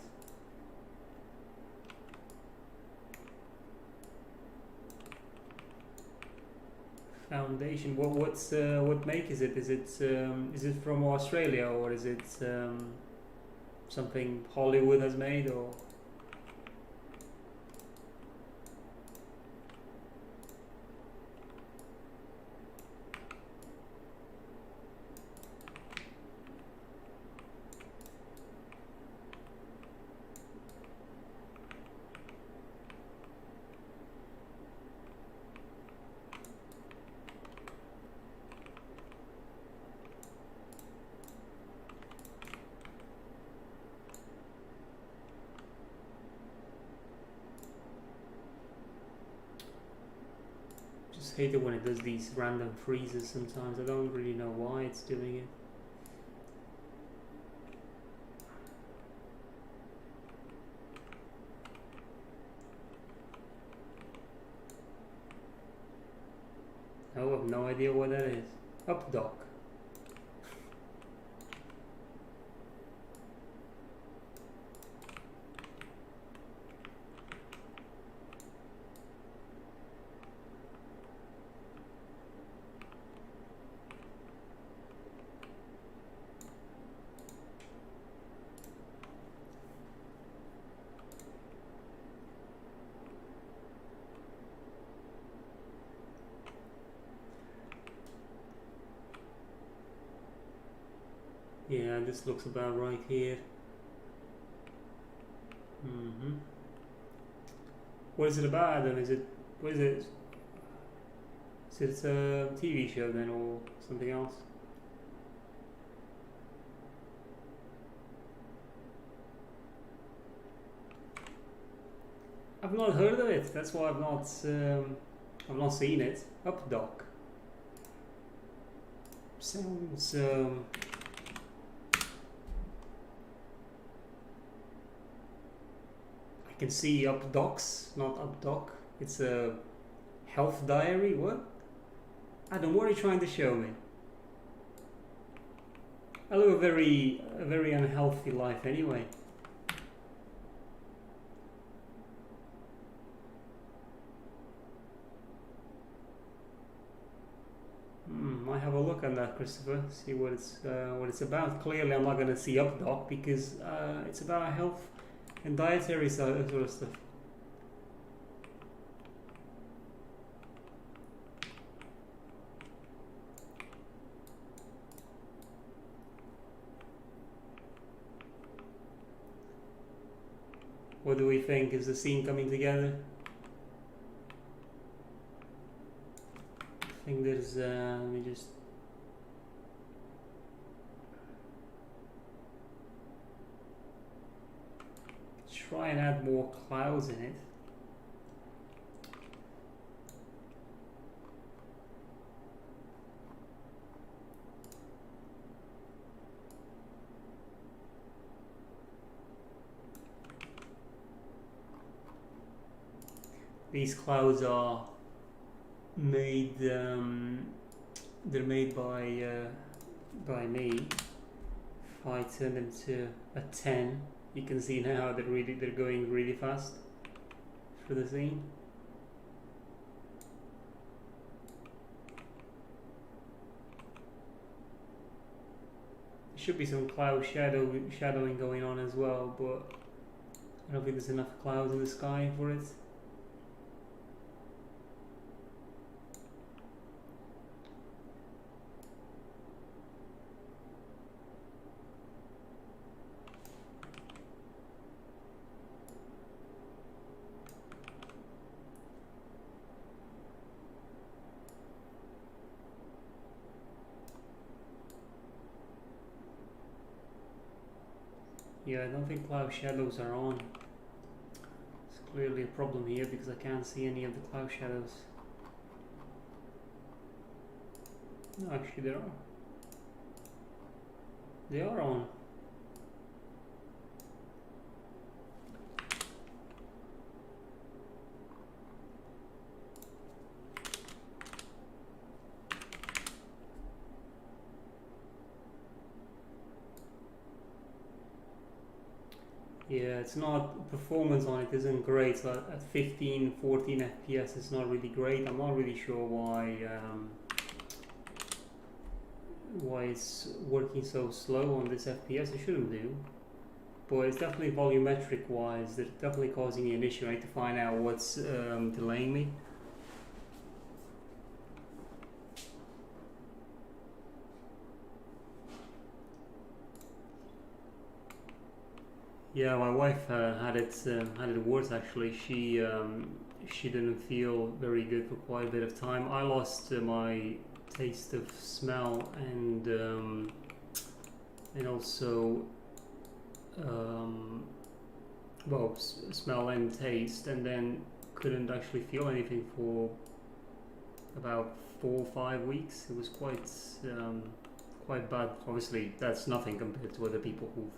Foundation. What make is it? Is it from Australia, or is it something Hollywood has made, or? Hate it when it does these random freezes sometimes. I don't really know why it's doing it. Oh, I have no idea what that is. Up dock. this looks about right here. What is it about then? What is it? Is it a TV show then, or something else? I've not heard of it. That's why I've not seen it. Updock. Sounds. I can see Updocs, not Updock. It's a health diary. What? Adam, what are you trying to show me? I live a very unhealthy life anyway. Might have a look on that, Christopher. See what it's about. Clearly, I'm not going to see Updoc because it's about health and dietary sort of stuff. What do we think? Is the scene coming together? I think there's, let me just try and add more clouds in it. These clouds are made, they're made by me. If I turn them to a 10, you can see now they're going really fast for the scene. There should be some cloud shadowing going on as well, but I don't think there's enough clouds in the sky for it. Yeah, I don't think cloud shadows are on. It's clearly a problem here because I can't see any of the cloud shadows. No, actually there are. They are on. Yeah, it's not, performance on it isn't great, so at 15, 14 FPS it's not really great. I'm not really sure why it's working so slow on this FPS. It shouldn't do, but it's definitely volumetric wise, they're definitely causing me an issue. I need to find out what's delaying me. Yeah, my wife had it worse actually. She didn't feel very good for quite a bit of time. I lost my taste of smell and also well, smell and taste, and then couldn't actually feel anything for about 4 or 5 weeks. It was quite bad. Obviously, that's nothing compared to other people who've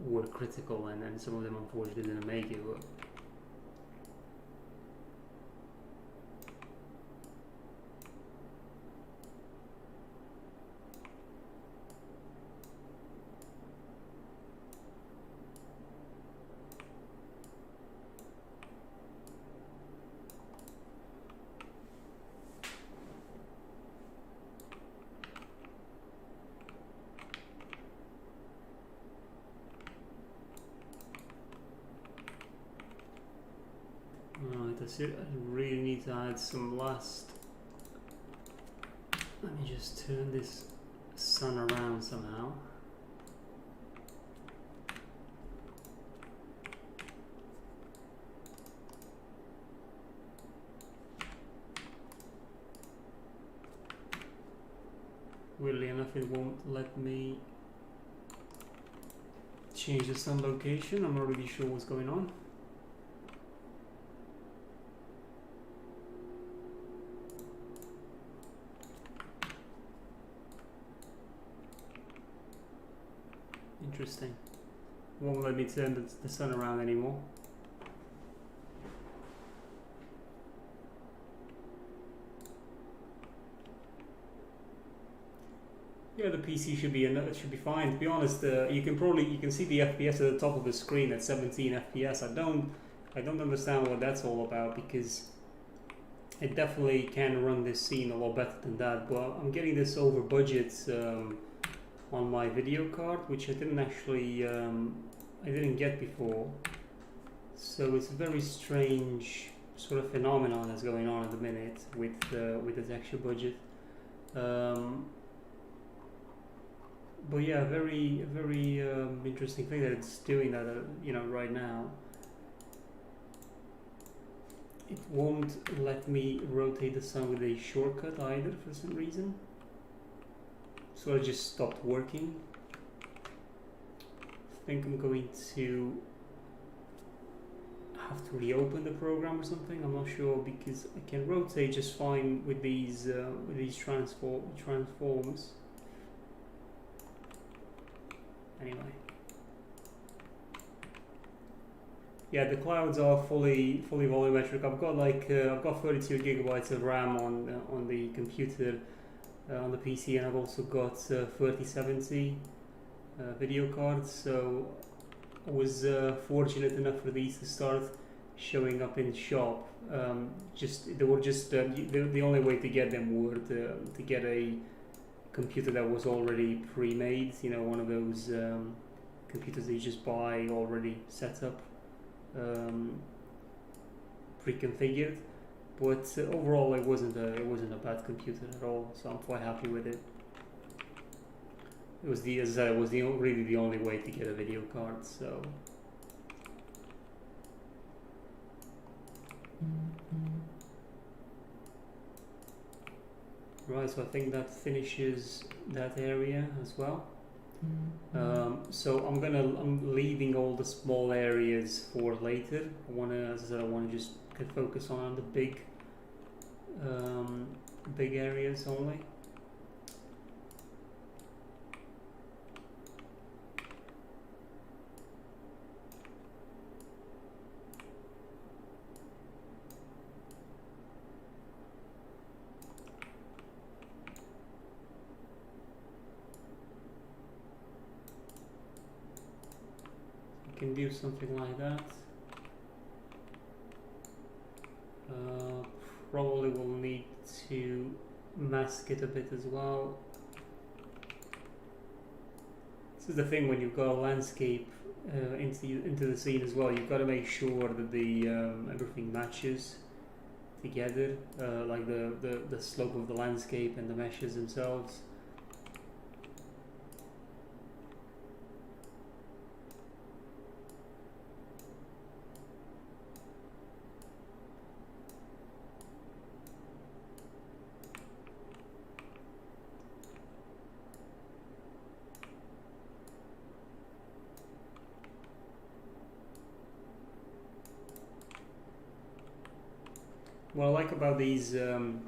were critical, and some of them unfortunately didn't make it. But that's it. I really need to add some last. Let me just turn this sun around somehow. Weirdly enough, it won't let me change the sun location. I'm not really sure what's going on. Interesting. Won't let me turn the sun around anymore. Yeah, the PC should be fine. To be honest, you can see the FPS at the top of the screen at 17 FPS. I don't understand what that's all about, because it definitely can run this scene a lot better than that. But I'm getting this over budget on my video card, which I didn't get before. So it's a very strange sort of phenomenon that's going on at the minute with the texture budget. But yeah, very interesting thing that it's doing that right now. It won't let me rotate the sun with a shortcut either for some reason. So I just stopped working. I think I'm going to have to reopen the program or something. I'm not sure, because I can rotate just fine with these transforms. Anyway, yeah, the clouds are fully volumetric. I've got 32 gigabytes of RAM on the computer, on the PC, and I've also got 3070 video cards. So I was fortunate enough for these to start showing up in shop. The only way to get them were to get a computer that was already pre-made, one of those computers that you just buy already set up, pre-configured. But overall, it wasn't a bad computer at all, so I'm quite happy with it. It was really the only way to get a video card. So. Right, so I think that finishes that area as well. So I'm leaving all the small areas for later. I want to just focus on the big areas only. Can do something like that. Probably will need to mask it a bit as well. This is the thing when you've got a landscape into the scene as well. You've got to make sure that the everything matches together, like the slope of the landscape and the meshes themselves. What I like about these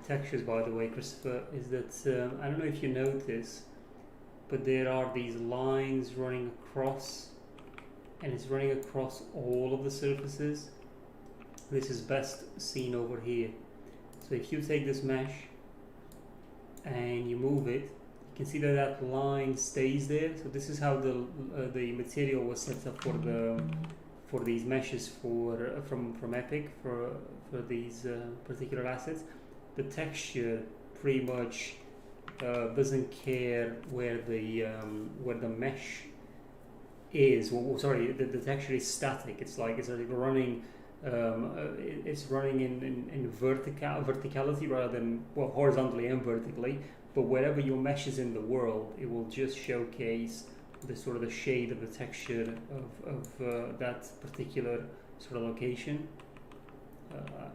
textures, by the way, Christopher, is that I don't know if you notice, but there are these lines running across, and it's running across all of the surfaces. This is best seen over here. So if you take this mesh and you move it, you can see that that line stays there. So this is how the material was set up for these meshes from Epic for these particular assets. The texture pretty much doesn't care where the mesh is. Sorry, the texture is static. It's like running. It's running in verticality rather than horizontally and vertically, but wherever your mesh is in the world, it will just showcase the sort of the shade of the texture of that particular sort of location.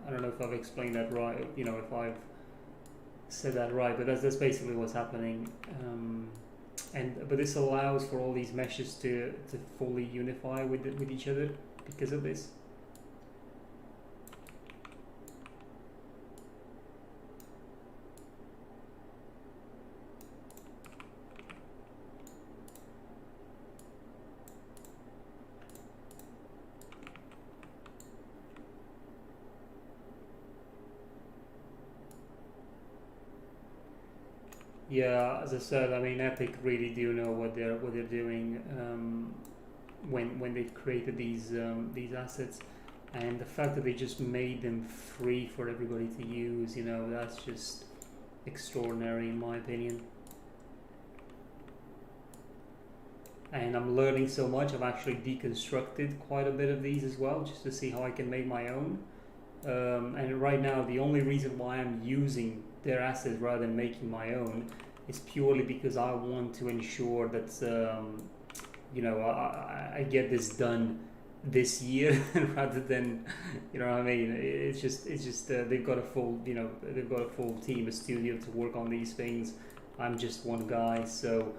I don't know if I've explained that right, you know, if I've said that right, but that's basically what's happening. But this allows for all these meshes to fully unify with each other because of this. Yeah, as I said, I mean, Epic really do know what they're doing when they created these assets, and the fact that they just made them free for everybody to use, you know, that's just extraordinary in my opinion. And I'm learning so much. I've actually deconstructed quite a bit of these as well, just to see how I can make my own. And right now, the only reason why I'm using their assets rather than making my own is purely because I want to ensure that you know, I get this done this year rather than, you know what I mean. It's just they've got a full, you know, they've got a full team, a studio to work on these things. I'm just one guy, so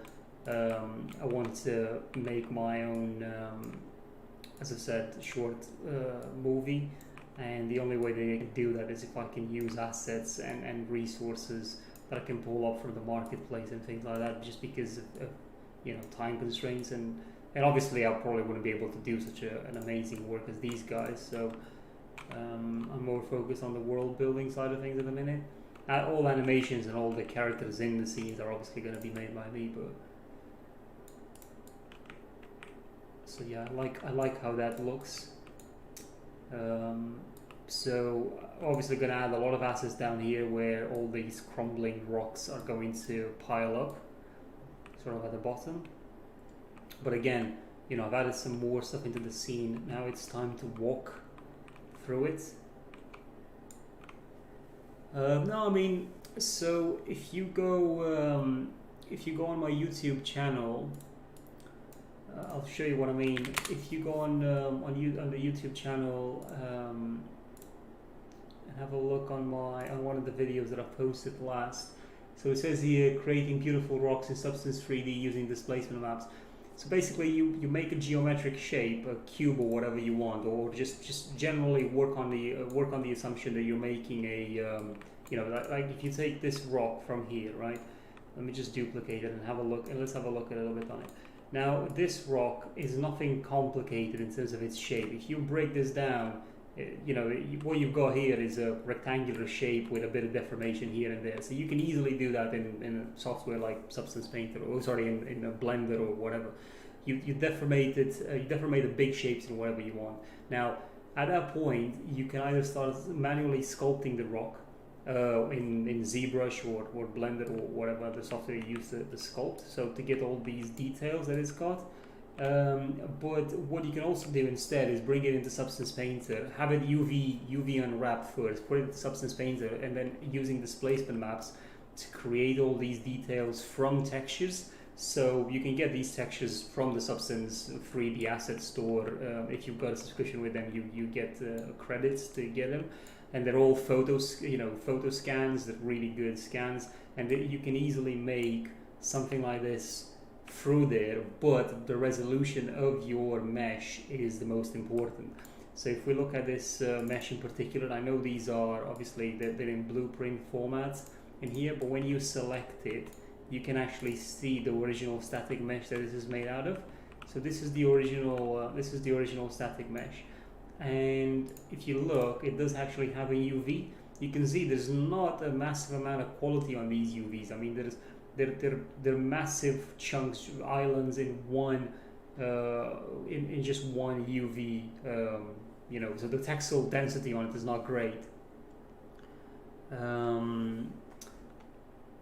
I want to make my own, as I said, short movie. And the only way they can do that is if I can use assets and resources that I can pull up from the marketplace and things like that, just because of you know, time constraints, and obviously I probably wouldn't be able to do such an amazing work as these guys. So I'm more focused on the world building side of things at the minute. All animations and all the characters in the scenes are obviously going to be made by me, but so yeah, I like how that looks. So obviously going to add a lot of assets down here where all these crumbling rocks are going to pile up, sort of at the bottom. But again, you know, I've added some more stuff into the scene. Now it's time to walk through it. No, I mean, so if you go on my YouTube channel, I'll show you what I mean. If you go on the YouTube channel and have a look on one of the videos that I posted last. So it says here, creating beautiful rocks in Substance 3D using displacement maps. So basically, you make a geometric shape, a cube or whatever you want, or just generally work on the assumption that you're making a you know, like if you take this rock from here, right? Let me just duplicate it and have a look, and let's have a look at a little bit on it. Now, this rock is nothing complicated in terms of its shape. If you break this down, you know, what you've got here is a rectangular shape with a bit of deformation here and there. So you can easily do that in a software like Substance Painter, or sorry, in a Blender or whatever. You deformate it, you deformate the big shapes in whatever you want. Now, at that point, you can either start manually sculpting the rock in ZBrush or Blender or whatever other software you use to sculpt, so to get all these details that it's got. But what you can also do instead is bring it into Substance Painter, have it UV unwrap first, put it into Substance Painter, and then using displacement maps to create all these details from textures. So you can get these textures from the Substance 3D asset store. If you've got a subscription with them, you get credits to get them. And they're all photos, you know, photo scans, that really good scans, and you can easily make something like this through there. But the resolution of your mesh is the most important. So if we look at this mesh in particular, I know these are obviously they're in blueprint formats in here, but when you select it, you can actually see the original static mesh that this is made out of. So this is the original static mesh. And if you look, it does actually have a UV. You can see there's not a massive amount of quality on these UVs. I mean, they're massive chunks, islands in one, in just one UV. You know, so the textile density on it is not great.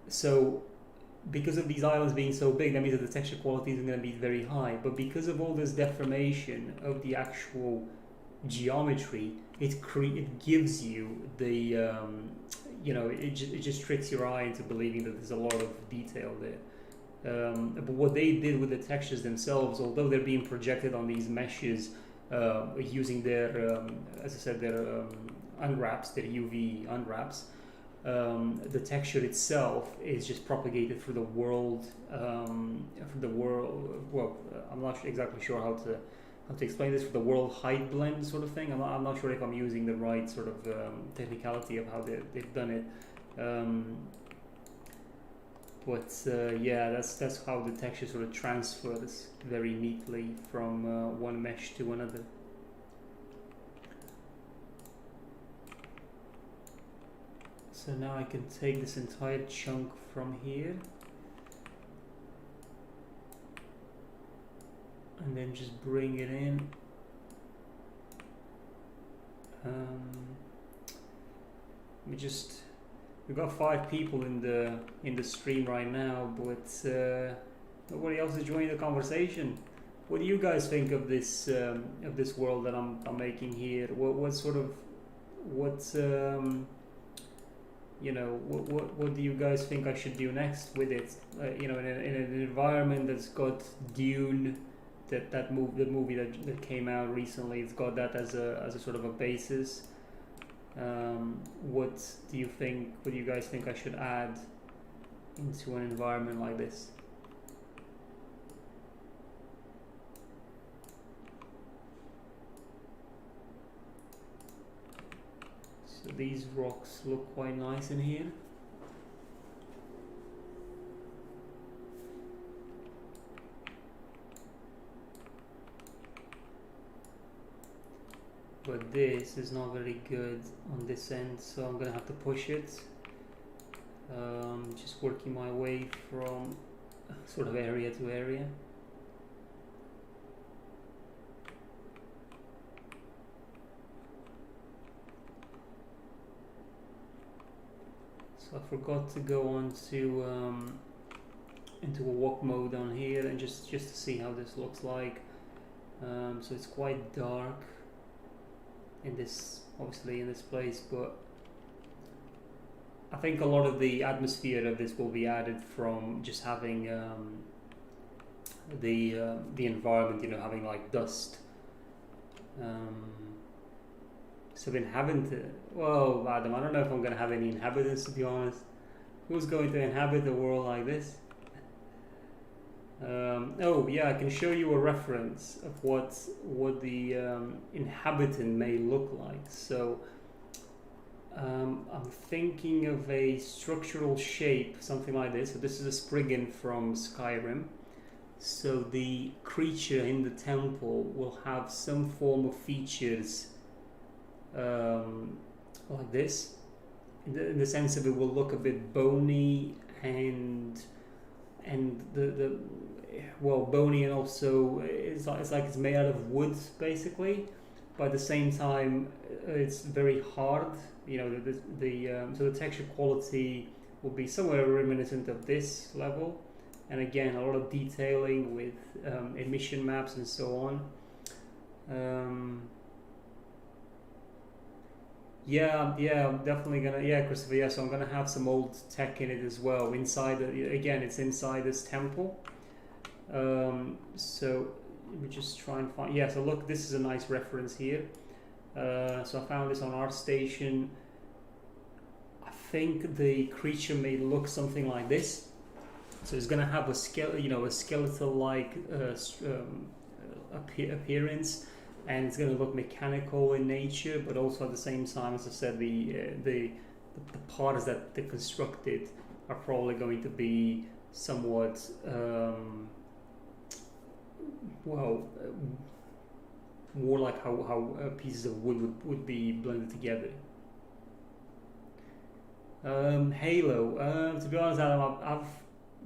So because of these islands being so big, that means that the texture quality isn't going to be very high. But because of all this deformation of the actual geometry, it gives you the it just tricks your eye into believing that there's a lot of detail there. But what they did with the textures themselves, although they're being projected on these meshes using their, as I said, their unwraps, their UV unwraps, the texture itself is just propagated through the world. Well, I'm not exactly sure how to explain this, for the world height blend sort of thing. I'm not sure if I'm using the right sort of technicality of how they've done it. Yeah, that's how the texture sort of transfers very neatly from one mesh to another. So now I can take this entire chunk from here and then just bring it in. We've got 5 people in the stream right now, but nobody else is joining the conversation. What do you guys think of this world that I'm making here? What do you guys think I should do next with it? In an environment that's got Dune, the movie that came out recently, it's got that as a sort of a basis. What do you guys think I should add into an environment like this? So these rocks look quite nice in here. But this is not very good on this end, so I'm gonna have to push it. Just working my way from sort of area to area. So I forgot to go on to into a walk mode down here and just to see how this looks like. So it's quite dark in this place, but I think a lot of the atmosphere of this will be added from just having the environment, having like dust. So well, Adam, I don't know if I'm going to have any inhabitants, to be honest. Who's going to inhabit a world like this? Oh yeah, I can show you a reference of what the inhabitant may look like. So I'm thinking of a structural shape, something like this. So this is a Spriggan from Skyrim. So the creature in the temple will have some form of features like this, in the sense of it will look a bit bony and bony, and also it's like it's made out of wood basically, but at the same time it's very hard. So the texture quality will be somewhere reminiscent of this level, and again a lot of detailing with emission maps and so on. I'm definitely gonna, Christopher, so I'm gonna have some old tech in it as well. It's inside this temple. So let me just try and find, so look, this is a nice reference here. So I found this on ArtStation. I think the creature may look something like this. So it's gonna have a skeletal-like appearance, and it's going to look mechanical in nature, but also at the same time, as I said, the parts that they constructed are probably going to be somewhat more like how pieces of wood would be blended together. Halo. To be honest, Adam,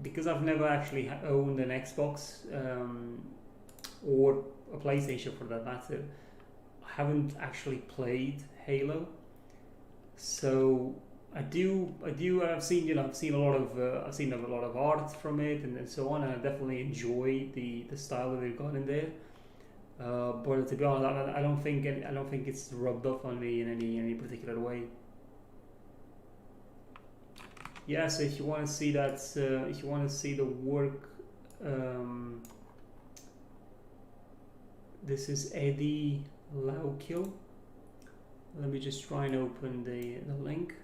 because I've never actually owned an Xbox or a PlayStation for that matter, I haven't actually played Halo. So I've seen a lot of art from it and so on, and I definitely enjoy the style that they've got in there. But to be honest, I don't think it's rubbed off on me in any particular way. Yeah, so if you want to see that, if you want to see the work, this is Eddie Laukill. Let me just try and open the link.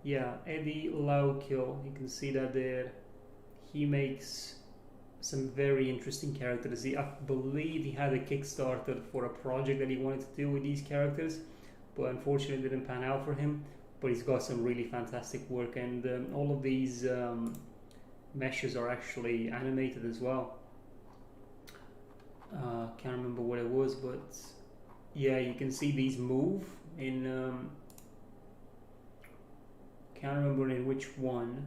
Yeah, Eddie Laukill, you can see that there. He makes some very interesting characters. I believe he had a Kickstarter for a project that he wanted to do with these characters, but unfortunately it didn't pan out for him. But he's got some really fantastic work, and all of these meshes are actually animated as well. Can't remember what it was, but yeah, you can see these move in can't remember in which one.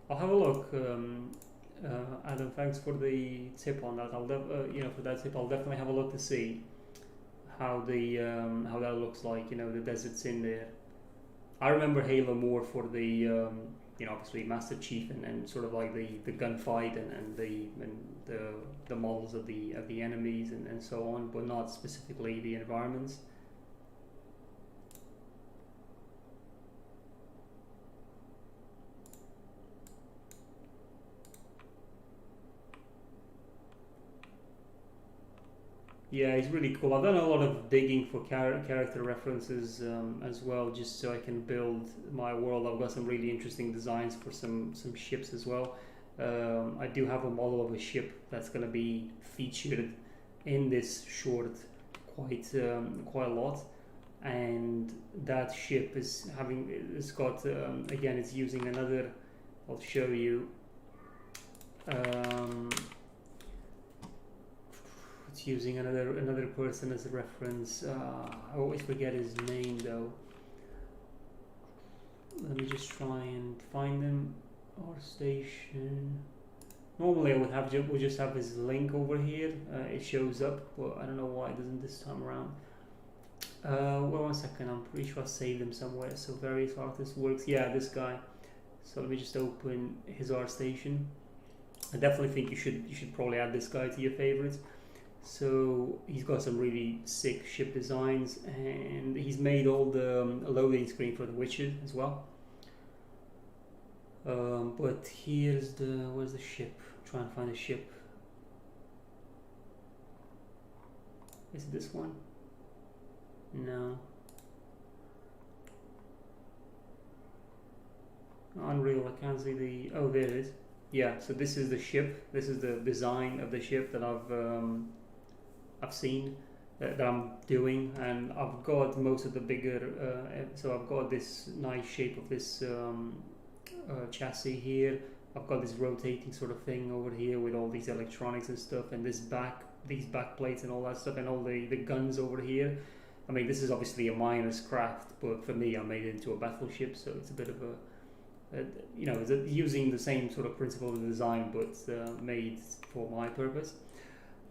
I'll have a look. Adam, thanks for the tip on that. For that tip, I'll definitely have a look to see how that looks like. The deserts in there. I remember Halo more for the obviously Master Chief and sort of like the gunfight and the models of the enemies and so on, but not specifically the environments. Yeah, he's really cool. I've done a lot of digging for character references as well, just so I can build my world. I've got some really interesting designs for some ships as well. I do have a model of a ship that's going to be featured in this short quite a lot, and that ship it's got again, it's using another. I'll show you. It's using another person as a reference. I always forget his name though. Let me just try and find them. Our station. Normally I would just have his link over here. It shows up, but I don't know why it doesn't this time around. Well, 1 second. I'm pretty sure I saved him somewhere. So various artist works. Yeah, this guy. So let me just open his art station. I definitely think you should probably add this guy to your favorites. So he's got some really sick ship designs, and he's made all the loading screen for The Witcher as well. But where's the ship? Try and find a ship. Is it this one? No. Unreal, I can't see the... Oh, there it is. Yeah, so this is the ship. This is the design of the ship that I've seen, that I'm doing, and I've got most of the bigger, so I've got this nice shape of this chassis here. I've got this rotating sort of thing over here with all these electronics and stuff, and these back plates and all that stuff, and all the guns over here. I mean, this is obviously a miner's craft, but for me I made it into a battleship, so it's a bit of it's using the same sort of principle of design, but made for my purpose.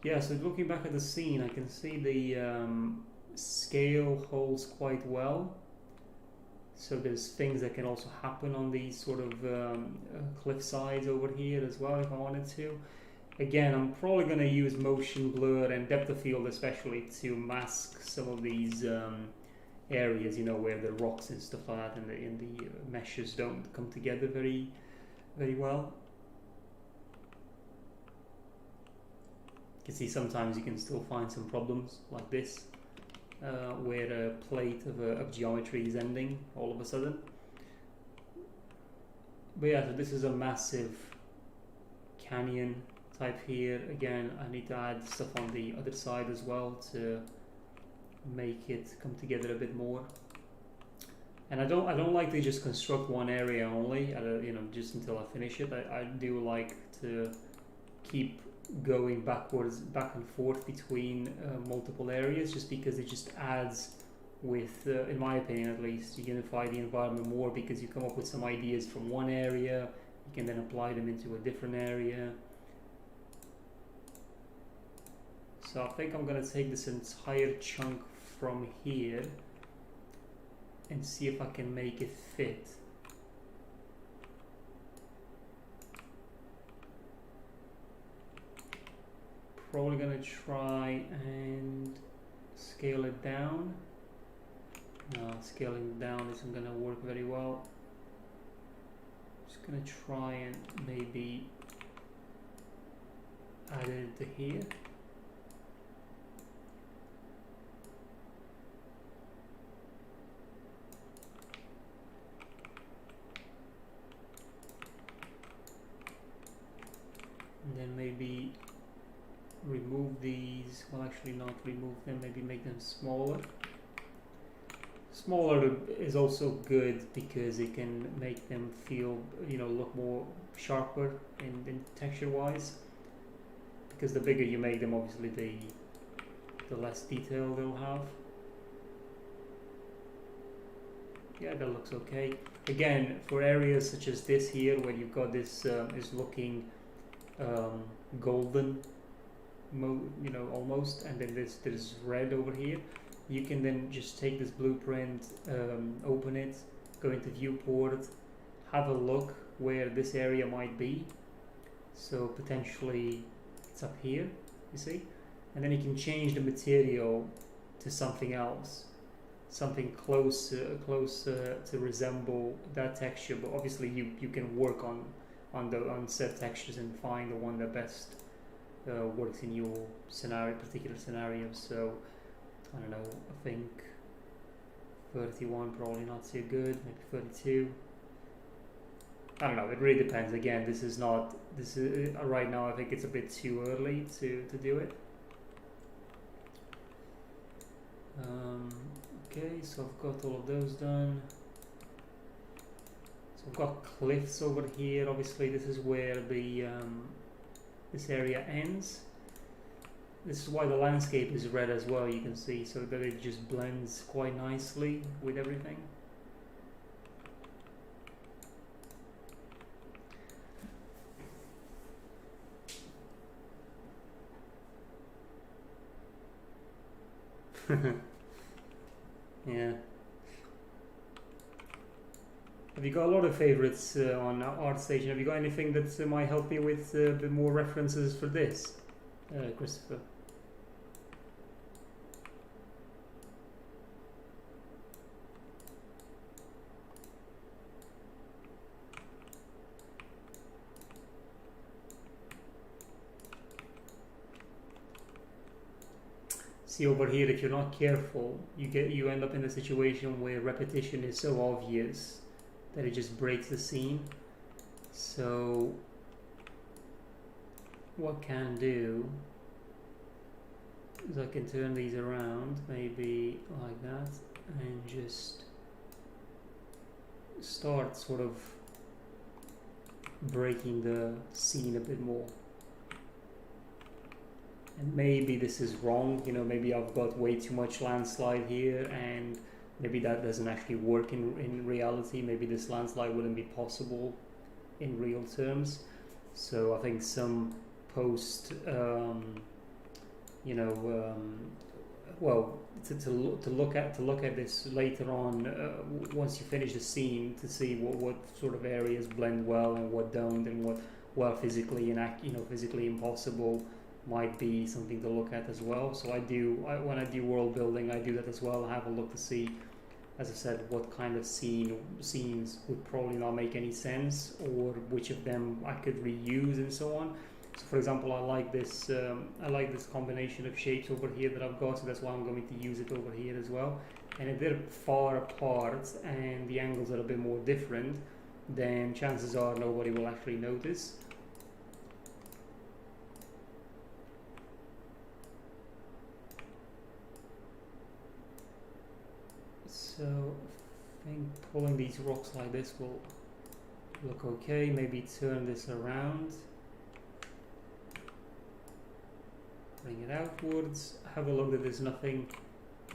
Yeah, so looking back at the scene, I can see the scale holds quite well. So there's things that can also happen on these sort of cliff sides over here as well if I wanted to. Again, I'm probably going to use motion blur and depth of field especially to mask some of these areas, where the rocks and stuff like that and the meshes don't come together very, very well. You can see sometimes you can still find some problems like this, where a plate of geometry is ending all of a sudden. But yeah, so this is a massive canyon type here. Again, I need to add stuff on the other side as well to make it come together a bit more. And I don't like to just construct one area only, just until I finish it. I do like to keep going back and forth between multiple areas, just because it just adds with, in my opinion at least, to unify the environment more, because you come up with some ideas from one area, you can then apply them into a different area. So I think I'm going to take this entire chunk from here and see if I can make it fit. probably gonna try and scale it down. No, scaling down isn't gonna work very well. Just gonna try and maybe add it to here. And then maybe remove these, well actually not remove them, maybe make them smaller. Smaller is also good because it can make them feel, you know, look more sharper in texture wise. Because the bigger you make them, obviously the less detail they'll have. Yeah, that looks okay. Again, for areas such as this here, where you've got this is looking golden, you know, almost, and then there's red over here. You can then just take this blueprint, open it, go into viewport, have a look where this area might be. So potentially it's up here, you see, and then you can change the material to something else, something closer to resemble that texture. But obviously you can work on set textures and find the one that best works in your particular scenario. So I don't know, I think 31 probably not so good, maybe 32. I don't know, it really depends. Again, this is right now I think it's a bit too early to do it. Okay, so I've got all of those done. So I've got cliffs over here. Obviously this is where the this area ends. This is why the landscape is red as well, you can see, so that it just blends quite nicely with everything. Yeah. Have you got a lot of favorites on ArtStation? Have you got anything that might help me with a bit more references for this, Christopher? See over here, if you're not careful, you end up in a situation where repetition is so obvious that it just breaks the scene. So what I can do is I can turn these around, maybe like that, and just start sort of breaking the scene a bit more. And maybe this is wrong, you know, maybe I've got way too much landslide here, and maybe that doesn't actually work in reality. Maybe this landslide wouldn't be possible in real terms. So I think some post, you know, well, to look at this later on, once you finish the scene, to see what sort of areas blend well and what don't, and what, well, physically physically impossible might be something to look at as well. So when I do world building, I do that as well. I have a look to see, as I said, what kind of scenes would probably not make any sense, or which of them I could reuse and so on. So for example, I like this combination of shapes over here that I've got, so that's why I'm going to use it over here as well. And if they're far apart and the angles are a bit more different, then chances are nobody will actually notice. So I think pulling these rocks like this will look okay. Maybe turn this around, bring it outwards, have a look that there's nothing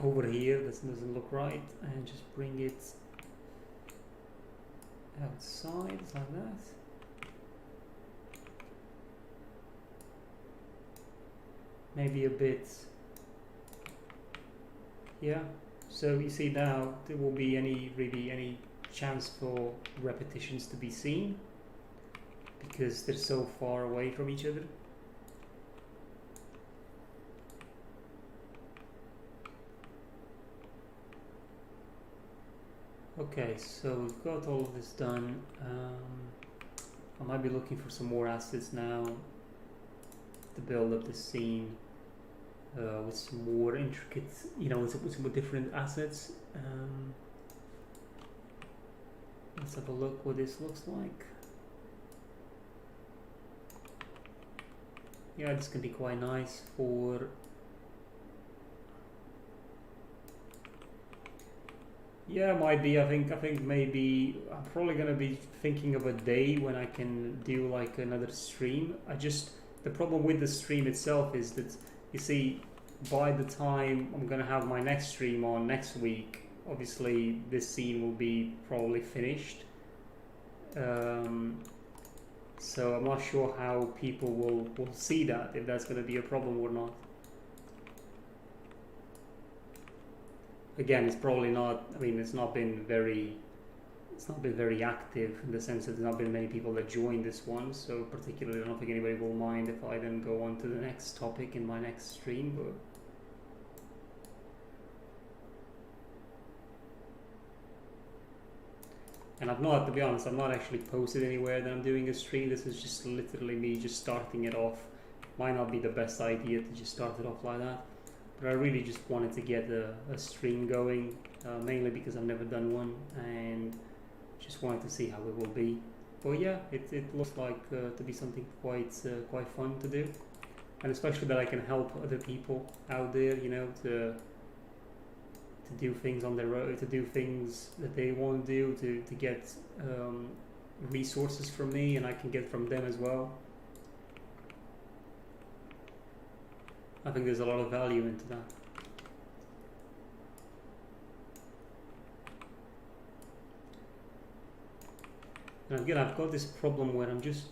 over here that doesn't look right, and just bring it outside like that. Maybe a bit, yeah. So you see now there will be any chance for repetitions to be seen because they're so far away from each other. Okay, so we've got all of this done. I might be looking for some more assets now to build up the scene with some more intricate, with some more different assets. Let's have a look what this looks like. Yeah, this can be quite nice for... Yeah, might be. I think maybe I'm probably gonna be thinking of a day when I can do like another stream. The problem with the stream itself is that, you see, by the time I'm gonna have my next stream on next week, obviously this scene will be probably finished. So I'm not sure how people will see that, if that's gonna be a problem or not. Again, it's probably not. I mean, it's not been very active in the sense that there's not been many people that join this one. So particularly, I don't think anybody will mind if I then go on to the next topic in my next stream. But and I've not, to be honest, I've not actually posted anywhere that I'm doing a stream. This is just literally me just starting it off. Might not be the best idea to just start it off like that. But I really just wanted to get a stream going, mainly because I've never done one, and just wanted to see how it will be. But yeah, it looks like to be something quite fun to do, and especially that I can help other people out there, to do things on their own, to do things that they want to do, to get resources from me, and I can get from them as well. I think there's a lot of value into that. And again, I've got this problem where I'm just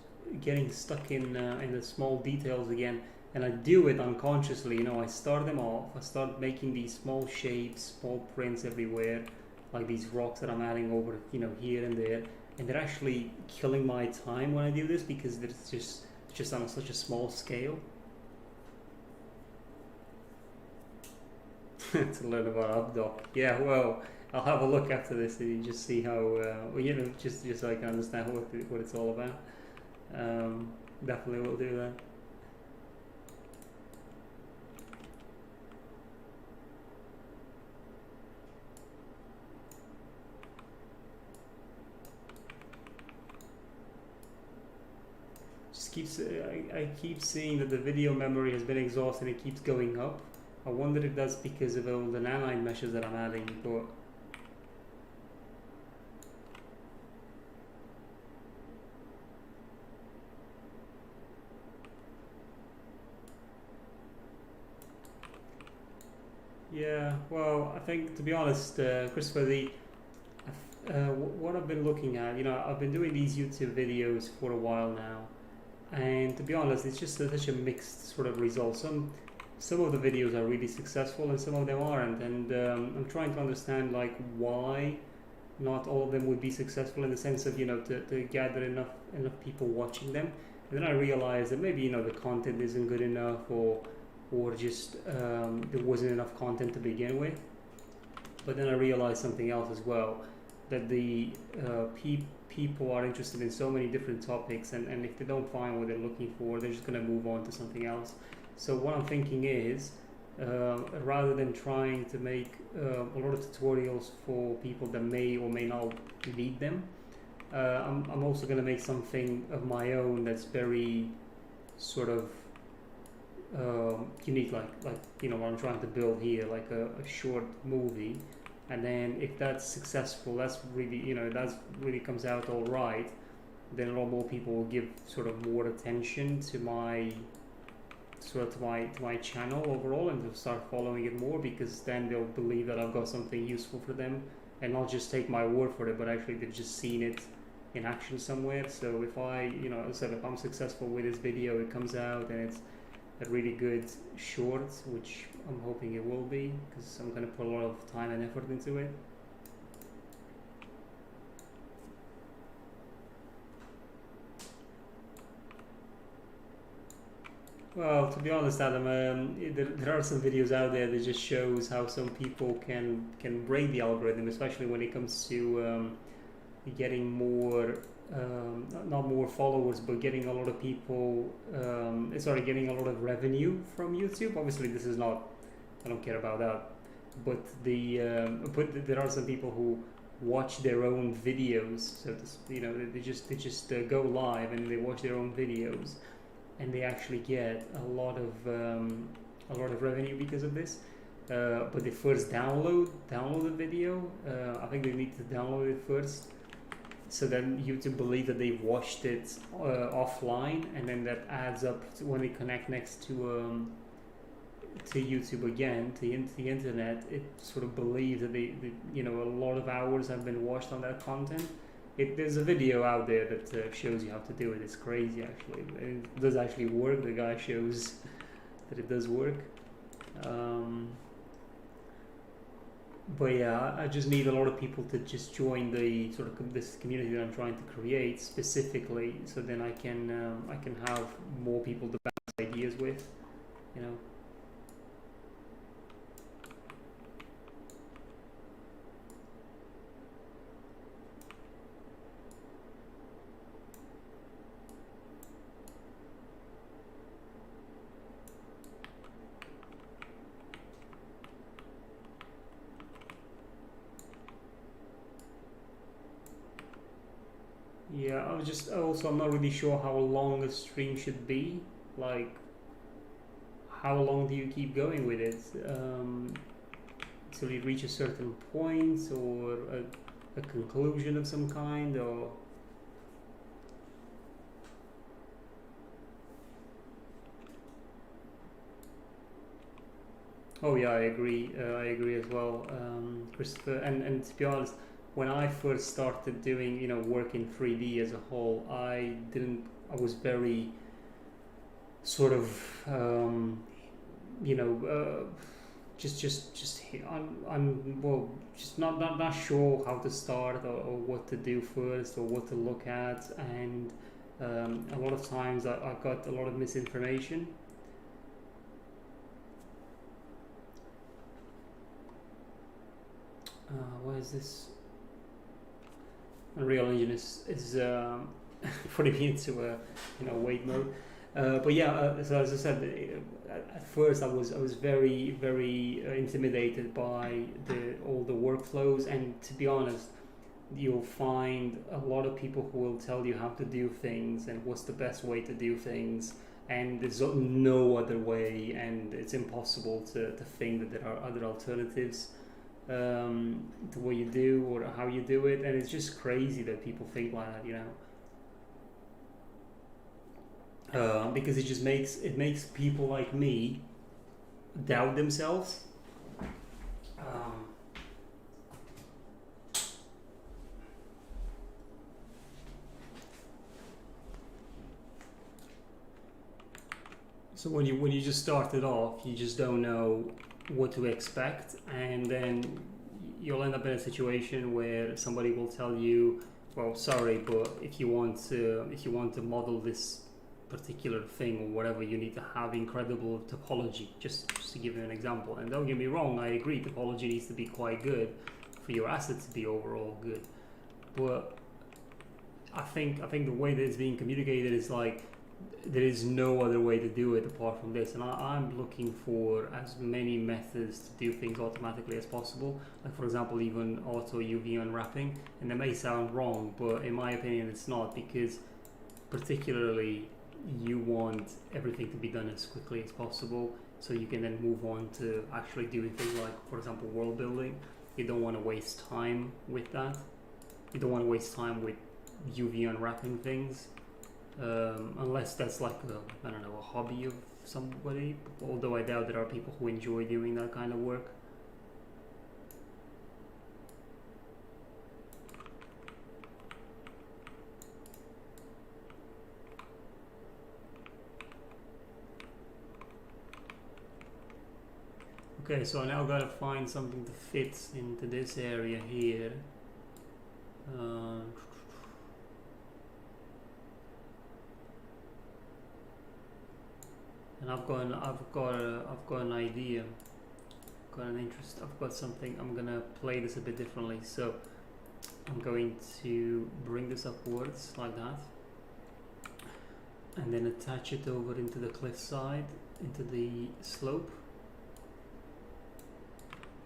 getting stuck in the small details again, and I do it unconsciously. I start them off. I start making these small shapes, small prints everywhere, like these rocks that I'm adding over, here and there, and they're actually killing my time when I do this because it's just on such a small scale. To learn about UpDoc. Yeah, well, I'll have a look after this and just see how, just so I can understand what it's all about. Definitely will do that. I keep seeing that the video memory has been exhausted. It keeps going up. I wonder if that's because of all the nanite meshes that I'm adding, but yeah, well, I think, to be honest, Christopher, what I've been looking at, I've been doing these YouTube videos for a while now, and to be honest, it's just such a mixed sort of result. Some of the videos are really successful and some of them aren't, and I'm trying to understand like why not all of them would be successful, in the sense of to gather enough people watching them. And then I realized that maybe the content isn't good enough, or just there wasn't enough content to begin with. But then I realized something else as well, that the people are interested in so many different topics, and if they don't find what they're looking for, they're just going to move on to something else. So what I'm thinking is, rather than trying to make a lot of tutorials for people that may or may not need them, I'm also going to make something of my own that's very sort of unique, like what I'm trying to build here, like a short movie. And then if that's successful, that's really that really comes out all right, then a lot more people will give sort of more attention to my channel overall, and they'll start following it more, because then they'll believe that I've got something useful for them, and not just take my word for it, but actually they've just seen it in action somewhere. So if I, as I said, if I'm successful with this video, it comes out and it's a really good short, which I'm hoping it will be, because I'm going to put a lot of time and effort into it. Well, to be honest, Adam, there are some videos out there that just shows how some people can break the algorithm, especially when it comes to getting more, not more followers, but getting a lot of people, getting a lot of revenue from YouTube. Obviously, this is not, I don't care about that, but there are some people who watch their own videos, so they just go live and they watch their own videos, and they actually get a lot of revenue because of this. But they first download the video. I think they need to download it first, so then YouTube believe that they've watched it offline, and then that adds up to when they connect next to YouTube again, to the internet. It sort of believes that they a lot of hours have been watched on that content. There's a video out there that shows you how to do it. It's crazy, actually. It does actually work. The guy shows that it does work. But yeah, I just need a lot of people to just join the sort of this community that I'm trying to create specifically, so then I can have more people to bounce ideas with, you know. Yeah, I'm not really sure how long a stream should be. Like, how long do you keep going with it? Till you reach a certain point, or a conclusion of some kind, or... Oh yeah, I agree. I agree as well, Christopher. And to be honest, when I first started doing, work in 3D as a whole, I was very sort of, well, just not sure how to start, or what to do first, or what to look at, and a lot of times I got a lot of misinformation. Why is this? Unreal Engine is putting me into a wait mode. But yeah, so as I said, at first I was very intimidated by all the workflows, and to be honest, you'll find a lot of people who will tell you how to do things and what's the best way to do things, and there's no other way, and it's impossible to think that there are other alternatives to what you do or how you do it, and it's just crazy that people think like that, because it just makes people like me doubt themselves. So when you just started off, you just don't know what to expect, and then you'll end up in a situation where somebody will tell you, well, sorry, but if you want to model this particular thing or whatever, you need to have incredible topology, just to give you an example. And don't get me wrong, I agree, topology needs to be quite good for your assets to be overall good, but I think the way that it's being communicated is like, there is no other way to do it apart from this, and I'm looking for as many methods to do things automatically as possible, like for example even auto UV unwrapping. And that may sound wrong, but in my opinion it's not, because particularly you want everything to be done as quickly as possible, so you can then move on to actually doing things like, for example, world building. You don't want to waste time with that. You don't want to waste time with UV unwrapping things. Unless that's like a hobby of somebody, although I doubt there are people who enjoy doing that kind of work. Okay, so I now gotta find something to fit into this area here. And I've got an idea, got an interest. I've got something. I'm gonna play this a bit differently. So I'm going to bring this upwards like that, and then attach it over into the cliff side, into the slope.